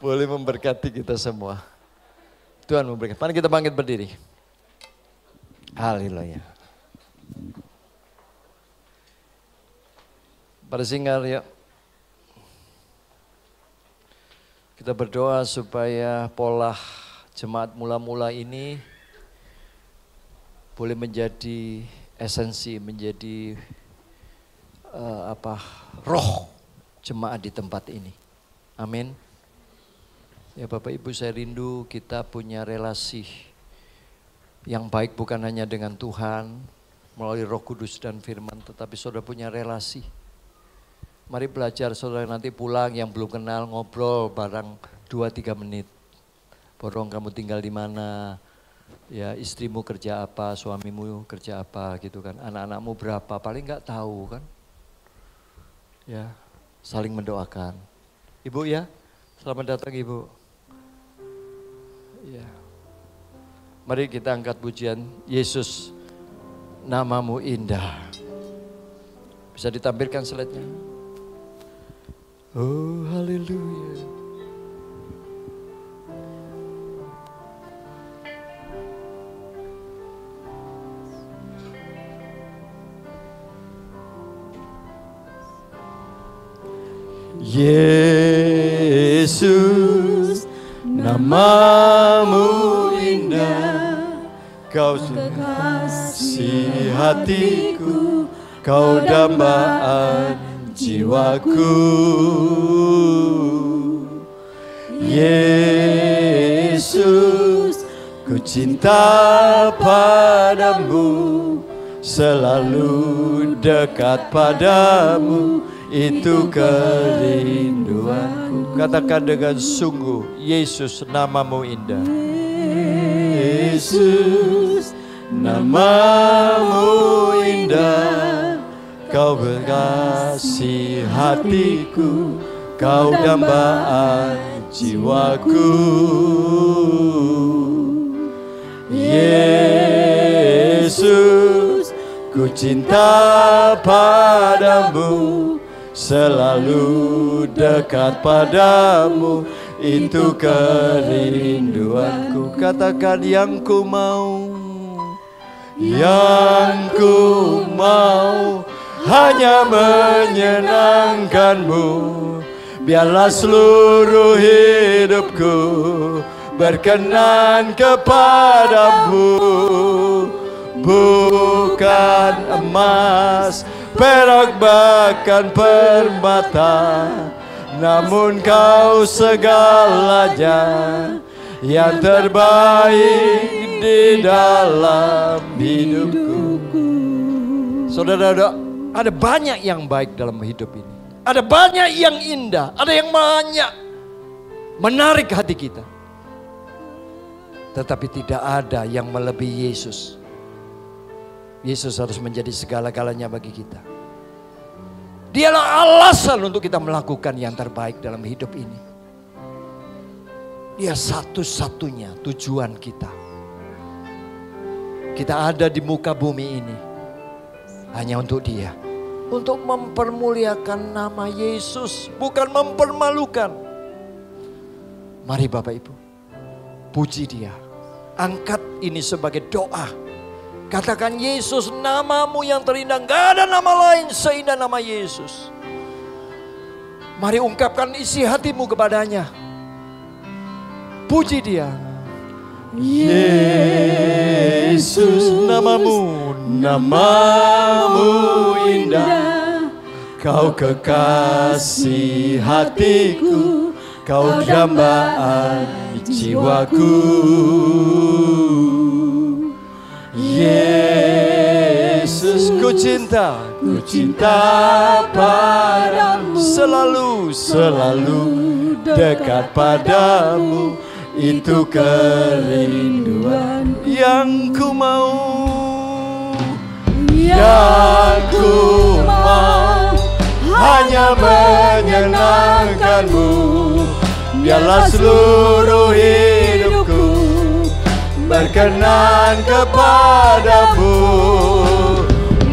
boleh memberkati kita semua. Tuhan memberkati. Mari kita bangkit berdiri. Haleluya. Pada singar ya. Kita berdoa supaya pola jemaat mula-mula ini boleh menjadi esensi, menjadi roh jemaat di tempat ini. Amin. Ya Bapak Ibu, saya rindu kita punya relasi yang baik bukan hanya dengan Tuhan melalui Roh Kudus dan firman, tetapi saudara punya relasi. Mari belajar saudara nanti pulang yang belum kenal ngobrol bareng 2-3 menit. Borong kamu tinggal di mana, ya istrimu kerja apa, suamimu kerja apa gitu kan. Anak-anakmu berapa, paling enggak tahu kan. Ya, saling mendoakan. Ibu ya, selamat datang Ibu. Ya. Mari kita angkat pujian Yesus, namamu indah. Bisa ditampilkan slide-nya? Oh haleluya. Yesus, namamu indah, kau kekasih hatiku, kau dambaan jiwaku. Yesus, ku cinta padamu, selalu dekat padamu, itu kerinduanku. Katakan dengan sungguh, Yesus namamu indah. Yesus, namamu indah, kau berkasih hatiku, kau dambaan jiwaku. Yesus, ku cinta padamu, selalu dekat padamu, itu kerinduanku. Katakan yang ku mau, yang ku mau hanya menyenangkan-Mu. Biarlah seluruh hidupku berkenan kepadamu. Bukan emas, perak bahkan permata, namun Kau segalanya yang terbaik di dalam hidupku. Saudara-saudara, ada banyak yang baik dalam hidup ini. Ada banyak yang indah, ada yang banyak menarik hati kita. Tetapi tidak ada yang melebihi Yesus. Yesus harus menjadi segala-galanya bagi kita. Dialah alasan untuk kita melakukan yang terbaik dalam hidup ini. Dia satu-satunya tujuan kita. Kita ada di muka bumi ini hanya untuk Dia. Untuk mempermuliakan nama Yesus, bukan mempermalukan. Mari Bapak Ibu, puji Dia. Angkat ini sebagai doa. Katakan, Yesus, namamu yang terindah, gak ada nama lain seindah nama Yesus. Mari ungkapkan isi hatimu kepadanya. Puji Dia. Yesus, namamu, namamu indah. Kau kekasih hatiku, Kau dambaan jiwaku. Yesus, ku cinta padamu, selalu dekat padamu. Itu kerinduan yang ku mau, yang ku mau hanya menyenangkan-Mu. Biarlah seluruh hidupku berkenan kepadamu.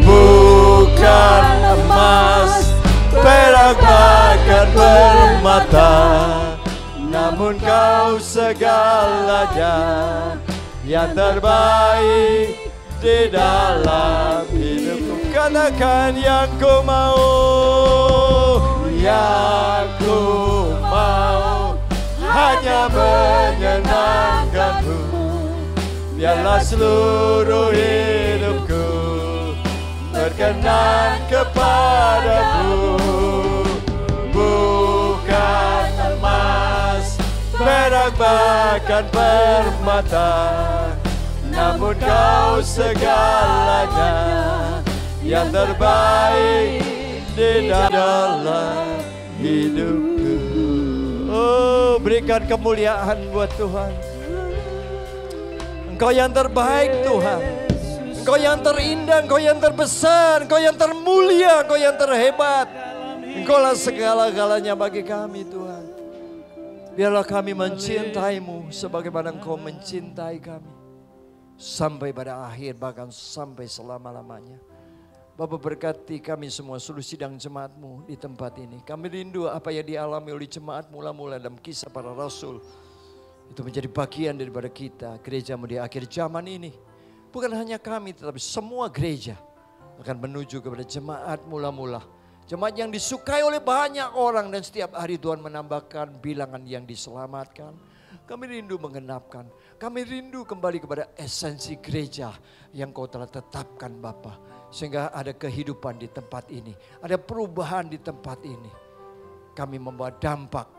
Bukan emas, perak bahkan permata, namun Kau segalanya yang terbaik di dalam hidupku. Katakan, yang ku mau, yang ku mau hanya menyenangkan-Mu. Biarlah seluruh hidupku berkenan kepadamu. Bukan emas, perak bahkan permata, namun Kau segalanya yang terbaik di dalam hidupku. Oh, berikan kemuliaan buat Tuhan. Engkau yang terbaik Tuhan. Engkau yang terindah, Engkau yang terbesar, Engkau yang termulia, Engkau yang terhebat. Engkaulah segala-galanya bagi kami Tuhan. Biarlah kami mencintai-Mu sebagaimana Engkau mencintai kami. Sampai pada akhir, bahkan sampai selama-lamanya. Bapa, berkati kami semua seluruh sidang jemaat-Mu di tempat ini. Kami rindu apa yang dialami oleh jemaat mula-mula dalam kisah para rasul. Itu menjadi bagian daripada kita, gereja-Mu di akhir zaman ini. Bukan hanya kami, tetapi semua gereja akan menuju kepada jemaat mula-mula. Jemaat yang disukai oleh banyak orang dan setiap hari Tuhan menambahkan bilangan yang diselamatkan. Kami rindu menggenapkan. Kami rindu kembali kepada esensi gereja yang Kau telah tetapkan Bapa. Sehingga ada kehidupan di tempat ini. Ada perubahan di tempat ini. Kami membawa dampak.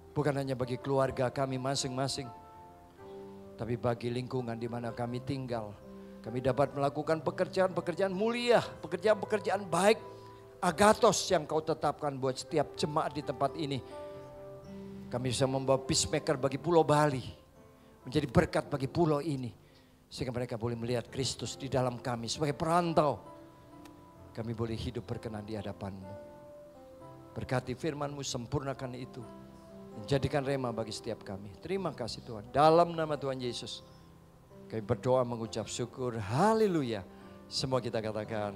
Bukan hanya bagi keluarga kami masing-masing. Tapi bagi lingkungan di mana kami tinggal. Kami dapat melakukan pekerjaan-pekerjaan mulia. Pekerjaan-pekerjaan baik. Agathos yang Kau tetapkan buat setiap jemaat di tempat ini. Kami bisa membawa peacemaker bagi Pulau Bali. Menjadi berkat bagi pulau ini. Sehingga mereka boleh melihat Kristus di dalam kami. Sebagai perantau. Kami boleh hidup berkenan di hadapan-Mu. Berkati firman-Mu, sempurnakan itu. Menjadikan rema bagi setiap kami. Terima kasih Tuhan. Dalam nama Tuhan Yesus. Kami berdoa mengucap syukur. Haleluya. Semua kita katakan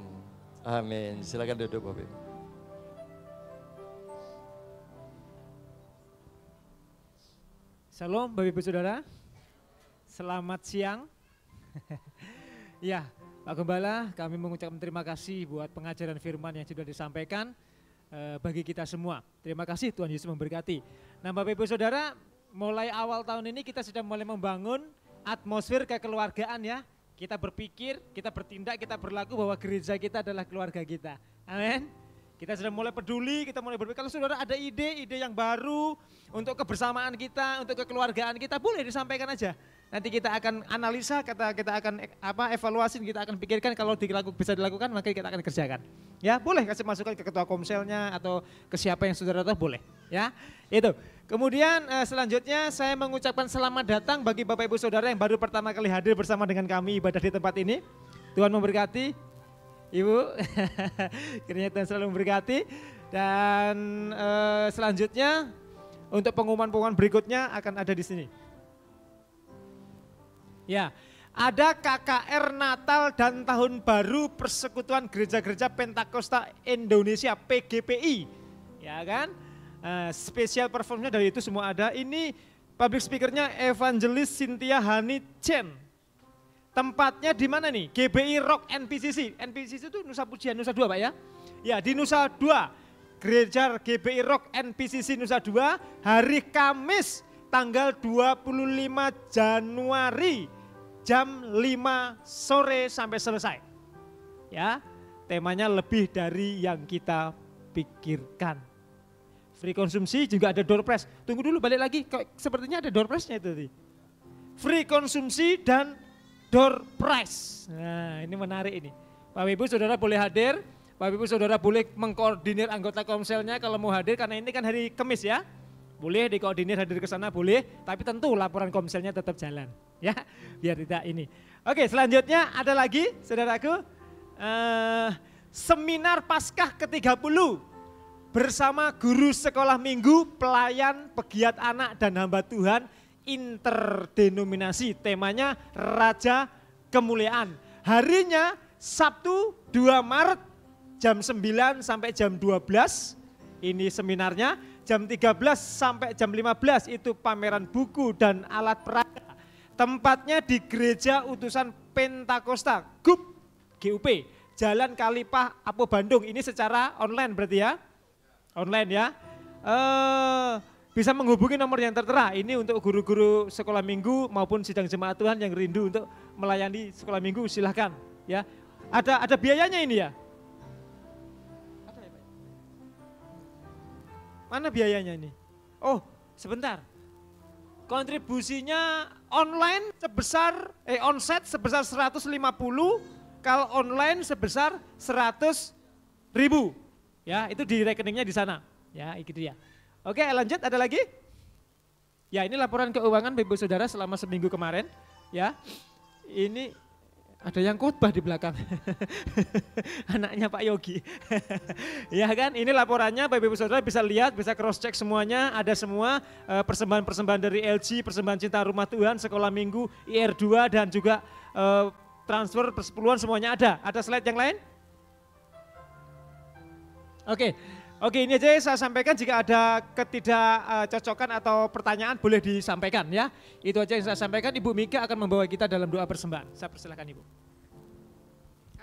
amin. Silakan duduk, Bapak. Shalom Bapak Ibu Saudara, selamat siang. Ya, Pak Gembala, kami mengucapkan terima kasih buat pengajaran firman yang sudah disampaikan bagi kita semua. Terima kasih, Tuhan Yesus memberkati. Nah Bapak Ibu Saudara, mulai awal tahun ini kita sudah mulai membangun atmosfer kekeluargaan ya. Kita berpikir, kita bertindak, kita berlaku bahwa gereja kita adalah keluarga kita. Amin. Kita sudah mulai peduli, kita mulai berpikir, kalau saudara ada ide-ide yang baru untuk kebersamaan kita, untuk kekeluargaan kita, boleh disampaikan aja. Nanti kita akan analisa, kita akan evaluasi, kita akan pikirkan kalau bisa dilakukan, maka kita akan kerjakan. Ya, boleh kasih masukan ke ketua komselnya atau ke siapa yang saudara tahu, boleh. Ya, itu. Kemudian selanjutnya saya mengucapkan selamat datang bagi Bapak Ibu Saudara yang baru pertama kali hadir bersama dengan kami ibadah di tempat ini. Tuhan memberkati. Ibu, kiranya Tuhan selalu memberkati. Dan selanjutnya untuk pengumuman-pengumuman berikutnya akan ada di sini. Ya, ada KKR Natal dan Tahun Baru Persekutuan Gereja-Gereja Pentakosta Indonesia PGPI, ya kan? Spesial performnya dari itu semua ada. Ini public speakernya Evangelis Cynthia Hani Chen. Tempatnya di mana nih? GBI Rock NPCC. NPCC itu Nusa Pujian, Nusa Dua Pak ya? Ya di Nusa Dua. Gereja GBI Rock NPCC Nusa Dua hari Kamis tanggal 25 Januari jam 5 sore sampai selesai. Ya, temanya lebih dari yang kita pikirkan. Free konsumsi juga ada door prize. Tunggu dulu balik lagi, sepertinya ada door prize-nya itu tadi. Free konsumsi dan door prize. Nah ini menarik ini. Bapak Ibu Saudara boleh hadir, Bapak Ibu Saudara boleh mengkoordinir anggota komselnya kalau mau hadir karena ini kan hari Kamis ya. Boleh dikoordinir hadir ke sana boleh, tapi tentu laporan komselnya tetap jalan ya, biar tidak ini. Oke selanjutnya ada lagi saudaraku, seminar Paskah ke-30 bersama guru sekolah minggu, pelayan, pegiat anak dan hamba Tuhan interdenominasi, temanya Raja Kemuliaan. Harinya Sabtu 2 Maret jam 9 sampai jam 12 ini seminarnya, jam 13 sampai jam 15 itu pameran buku dan alat peraga. Tempatnya di Gereja Utusan Pentakosta GUP, Jalan Kalipah, Apo Bandung. Ini secara online berarti ya, online ya. Bisa menghubungi nomor yang tertera, ini untuk guru-guru sekolah minggu maupun sidang jemaat Tuhan yang rindu untuk melayani sekolah minggu silahkan ya. Ada biayanya ini ya? Ada ya Pak? Mana biayanya ini? Oh sebentar, kontribusinya online sebesar, onset sebesar 150, kalau online sebesar 100.000 ya, itu di rekeningnya di sana ya, itu dia. Oke lanjut, ada lagi? Ya ini laporan keuangan Bapak Ibu Saudara selama seminggu kemarin ya. Ini ada yang khotbah di belakang. Anaknya Pak Yogi. Ya kan, ini laporannya Bapak Ibu Saudara bisa lihat, bisa cross check semuanya, ada semua persembahan-persembahan dari LG, persembahan Cinta Rumah Tuhan, Sekolah Minggu, IR2 dan juga transfer persepuluhan semuanya ada. Ada slide yang lain? Oke, ini aja saya sampaikan, jika ada ketidakcocokan atau pertanyaan boleh disampaikan ya. Itu aja yang saya sampaikan. Ibu Mika akan membawa kita dalam doa persembahan. Saya persilakan Ibu.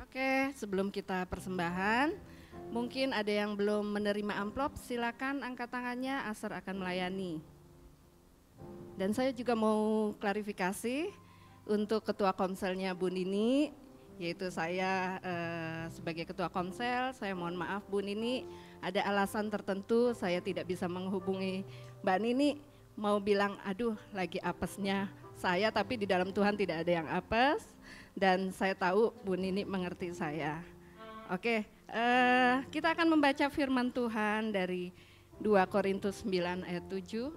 Oke, sebelum kita persembahan, mungkin ada yang belum menerima amplop, silakan angkat tangannya, Asar akan melayani. Dan saya juga mau klarifikasi untuk ketua komselnya Bu Nini, yaitu saya sebagai ketua komsel, saya mohon maaf Bu Nini, ada alasan tertentu saya tidak bisa menghubungi Mbak Nini, mau bilang aduh lagi apesnya saya, tapi di dalam Tuhan tidak ada yang apes dan saya tahu Bu Nini mengerti saya. Oke, kita akan membaca firman Tuhan dari 2 Korintus 9 ayat 7.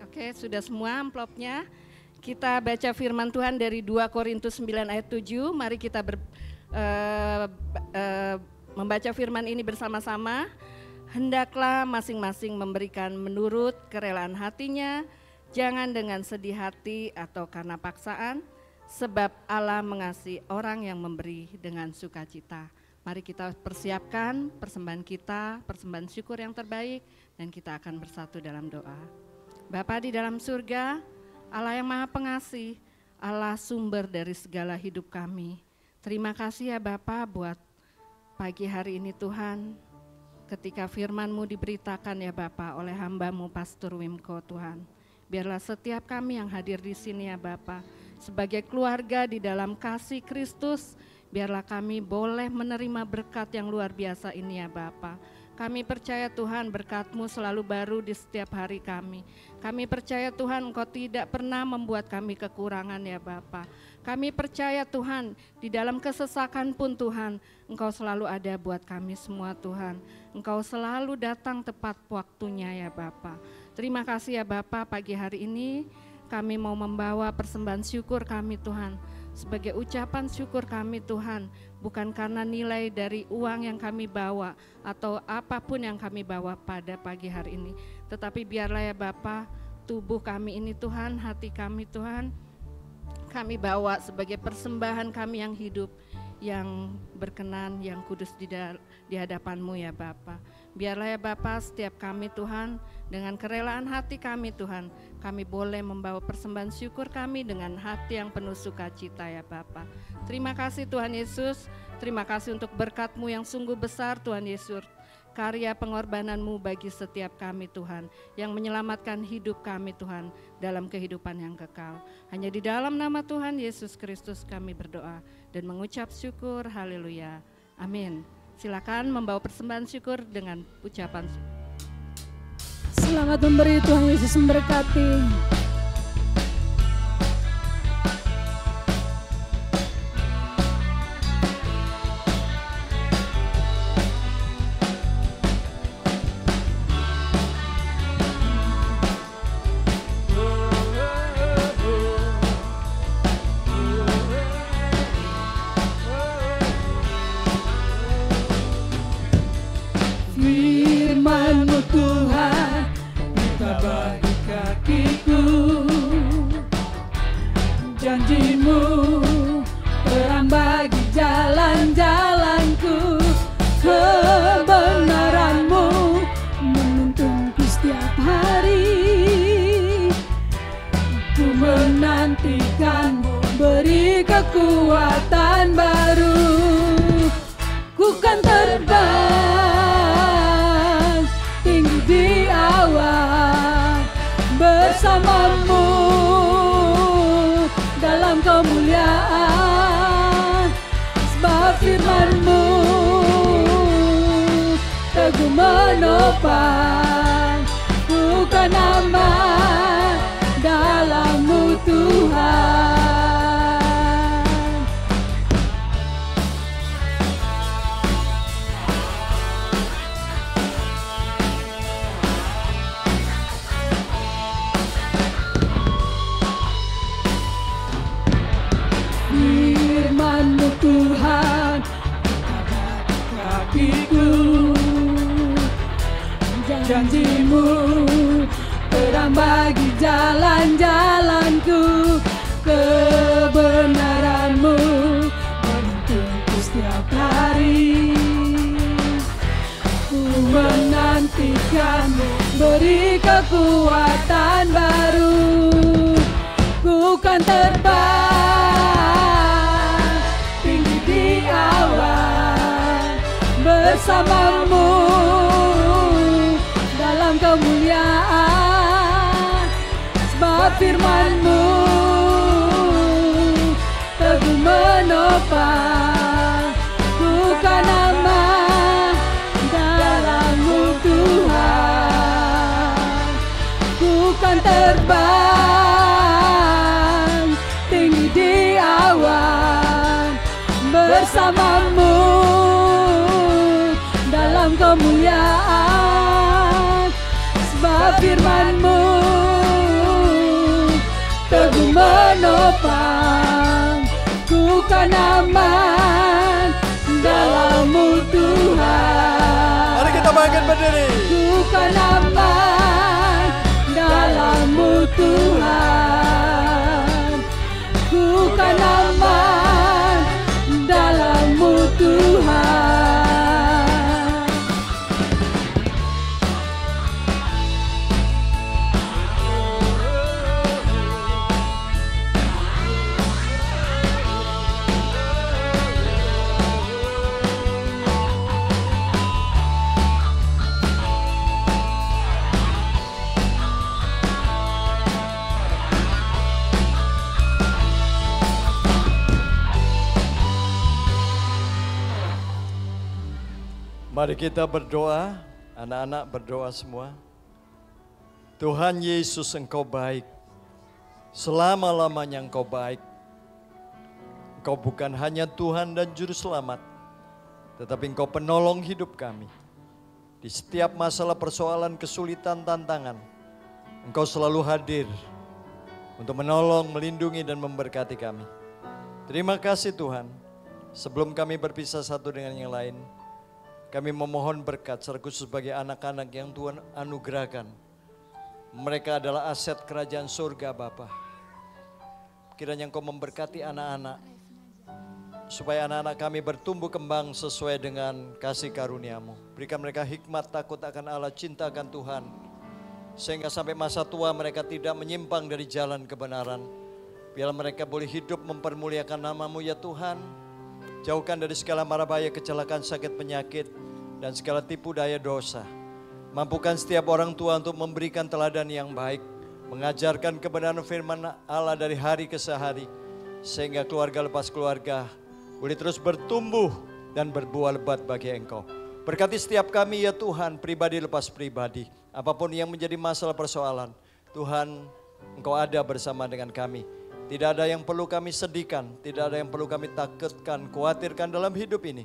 Oke, sudah semua amplopnya. Kita baca firman Tuhan dari 2 Korintus 9 ayat 7. Mari kita membaca firman ini bersama-sama. Hendaklah masing-masing memberikan menurut kerelaan hatinya, jangan dengan sedih hati atau karena paksaan, sebab Allah mengasihi orang yang memberi dengan sukacita. Mari kita persiapkan persembahan kita, persembahan syukur yang terbaik, dan kita akan bersatu dalam doa. Bapa di dalam surga, Allah yang Maha Pengasih, Allah sumber dari segala hidup kami. Terima kasih ya Bapa buat pagi hari ini Tuhan, ketika firman-Mu diberitakan ya Bapa oleh hamba-Mu Pastor Wimko Tuhan. Biarlah setiap kami yang hadir di sini ya Bapa, sebagai keluarga di dalam kasih Kristus, biarlah kami boleh menerima berkat yang luar biasa ini ya Bapa. Kami percaya Tuhan berkat-Mu selalu baru di setiap hari kami. Kami percaya Tuhan Engkau tidak pernah membuat kami kekurangan ya Bapa. Kami percaya Tuhan di dalam kesesakan pun Tuhan Engkau selalu ada buat kami semua Tuhan. Engkau selalu datang tepat waktunya ya Bapa. Terima kasih ya Bapa, pagi hari ini kami mau membawa persembahan syukur kami Tuhan. Sebagai ucapan syukur kami Tuhan, bukan karena nilai dari uang yang kami bawa atau apapun yang kami bawa pada pagi hari ini. Tetapi biarlah ya Bapa, tubuh kami ini Tuhan, hati kami Tuhan, kami bawa sebagai persembahan kami yang hidup, yang berkenan, yang kudus di hadapan-Mu ya Bapa. Biarlah ya Bapa, setiap kami Tuhan, dengan kerelaan hati kami Tuhan, kami boleh membawa persembahan syukur kami dengan hati yang penuh sukacita ya Bapa. Terima kasih Tuhan Yesus, terima kasih untuk berkat-Mu yang sungguh besar Tuhan Yesus. Karya pengorbanan-Mu bagi setiap kami Tuhan, yang menyelamatkan hidup kami Tuhan dalam kehidupan yang kekal. Hanya di dalam nama Tuhan Yesus Kristus kami berdoa dan mengucap syukur, haleluya, amin. Silakan membawa persembahan syukur dengan ucapan syukur. Selamat memberi, Tuhan Yesus memberkati. Firman-Mu Tuhan, kita bagi kakiku. Janji-Mu terang bagi jalan-jalanku. Kebenaran-Mu menuntunku setiap hari. Ku menantikan-Mu, beri kekuatan baru. Ku kan terbang tinggi di awan bersama-Mu dalam kemuliaan. Sebab firman-Mu teguh menopang, bukan aman dalam-Mu Tuhan. Firman-Mu Tuhan, kakiku. Janji-Mu terang bagi jalan-jalanku. Kebenaran-Mu menuntunku setiap hari. Ku menantikan-Mu, beri kekuatan baru. Ku kan terbang tinggi di awan bersama-Mu dalam kemuliaan. Sebab firman-Mu teguh menopang, bukan aman dalam-Mu Tuhan. Ku kan terbang tinggi di awan bersama-Mu dalam kemuliaan. Sebab firman-Mu teguh menopang, ku kan aman dalam-Mu Tuhan. Mari kita bangkit berdiri. Ku kan aman dalam-Mu Tuhan. Ku kan aman dalam-Mu Tuhan. Mari kita berdoa, anak-anak berdoa semua. Tuhan Yesus, Engkau baik. Selama-lamanya Engkau baik. Engkau bukan hanya Tuhan dan Juru Selamat, tetapi Engkau penolong hidup kami. Di setiap masalah, persoalan, kesulitan, tantangan, Engkau selalu hadir untuk menolong, melindungi, dan memberkati kami. Terima kasih Tuhan. Sebelum kami berpisah satu dengan yang lain, kami memohon berkat secara khusus bagi anak-anak yang Tuhan anugerahkan. Mereka adalah aset kerajaan surga Bapa. Kiranya Engkau memberkati anak-anak, supaya anak-anak kami bertumbuh kembang sesuai dengan kasih karunia-Mu. Berikan mereka hikmat, takut akan Allah, cinta akan Tuhan. Sehingga sampai masa tua mereka tidak menyimpang dari jalan kebenaran. Biarlah mereka boleh hidup mempermuliakan nama-Mu ya Tuhan. Jauhkan dari segala mara bahaya, kecelakaan, sakit, penyakit, dan segala tipu daya dosa. Mampukan setiap orang tua untuk memberikan teladan yang baik, mengajarkan kebenaran firman Allah dari hari ke hari, sehingga keluarga lepas keluarga boleh terus bertumbuh dan berbuah lebat bagi Engkau. Berkati setiap kami ya Tuhan, pribadi lepas pribadi, apapun yang menjadi masalah persoalan, Tuhan Engkau ada bersama dengan kami. Tidak ada yang perlu kami sedihkan, tidak ada yang perlu kami takutkan, khawatirkan dalam hidup ini.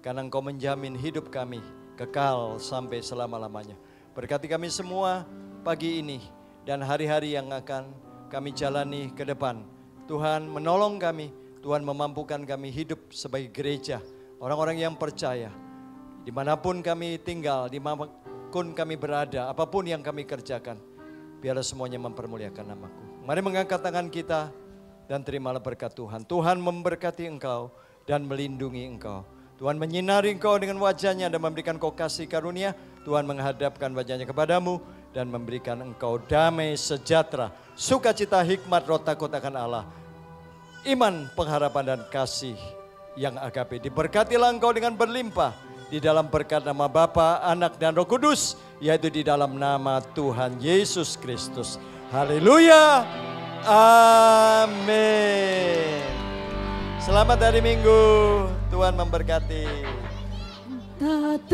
Karena Engkau menjamin hidup kami kekal sampai selama-lamanya. Berkati kami semua pagi ini dan hari-hari yang akan kami jalani ke depan. Tuhan menolong kami, Tuhan memampukan kami hidup sebagai gereja, orang-orang yang percaya. Dimanapun kami tinggal, dimanapun kami berada, apapun yang kami kerjakan, biarlah semuanya mempermuliakan nama-Ku. Mari mengangkat tangan kita dan terimalah berkat Tuhan. Tuhan memberkati engkau dan melindungi engkau. Tuhan menyinari engkau dengan wajahnya dan memberikan kau kasih karunia. Tuhan menghadapkan wajahnya kepadamu dan memberikan engkau damai sejahtera, sukacita, hikmat, roh takut akan Allah, iman, pengharapan, dan kasih yang agape. Diberkatilah engkau dengan berlimpah di dalam berkat nama Bapa, Anak, dan Roh Kudus, yaitu di dalam nama Tuhan Yesus Kristus. Haleluya. Amin. Selamat hari Minggu. Tuhan memberkati. Tak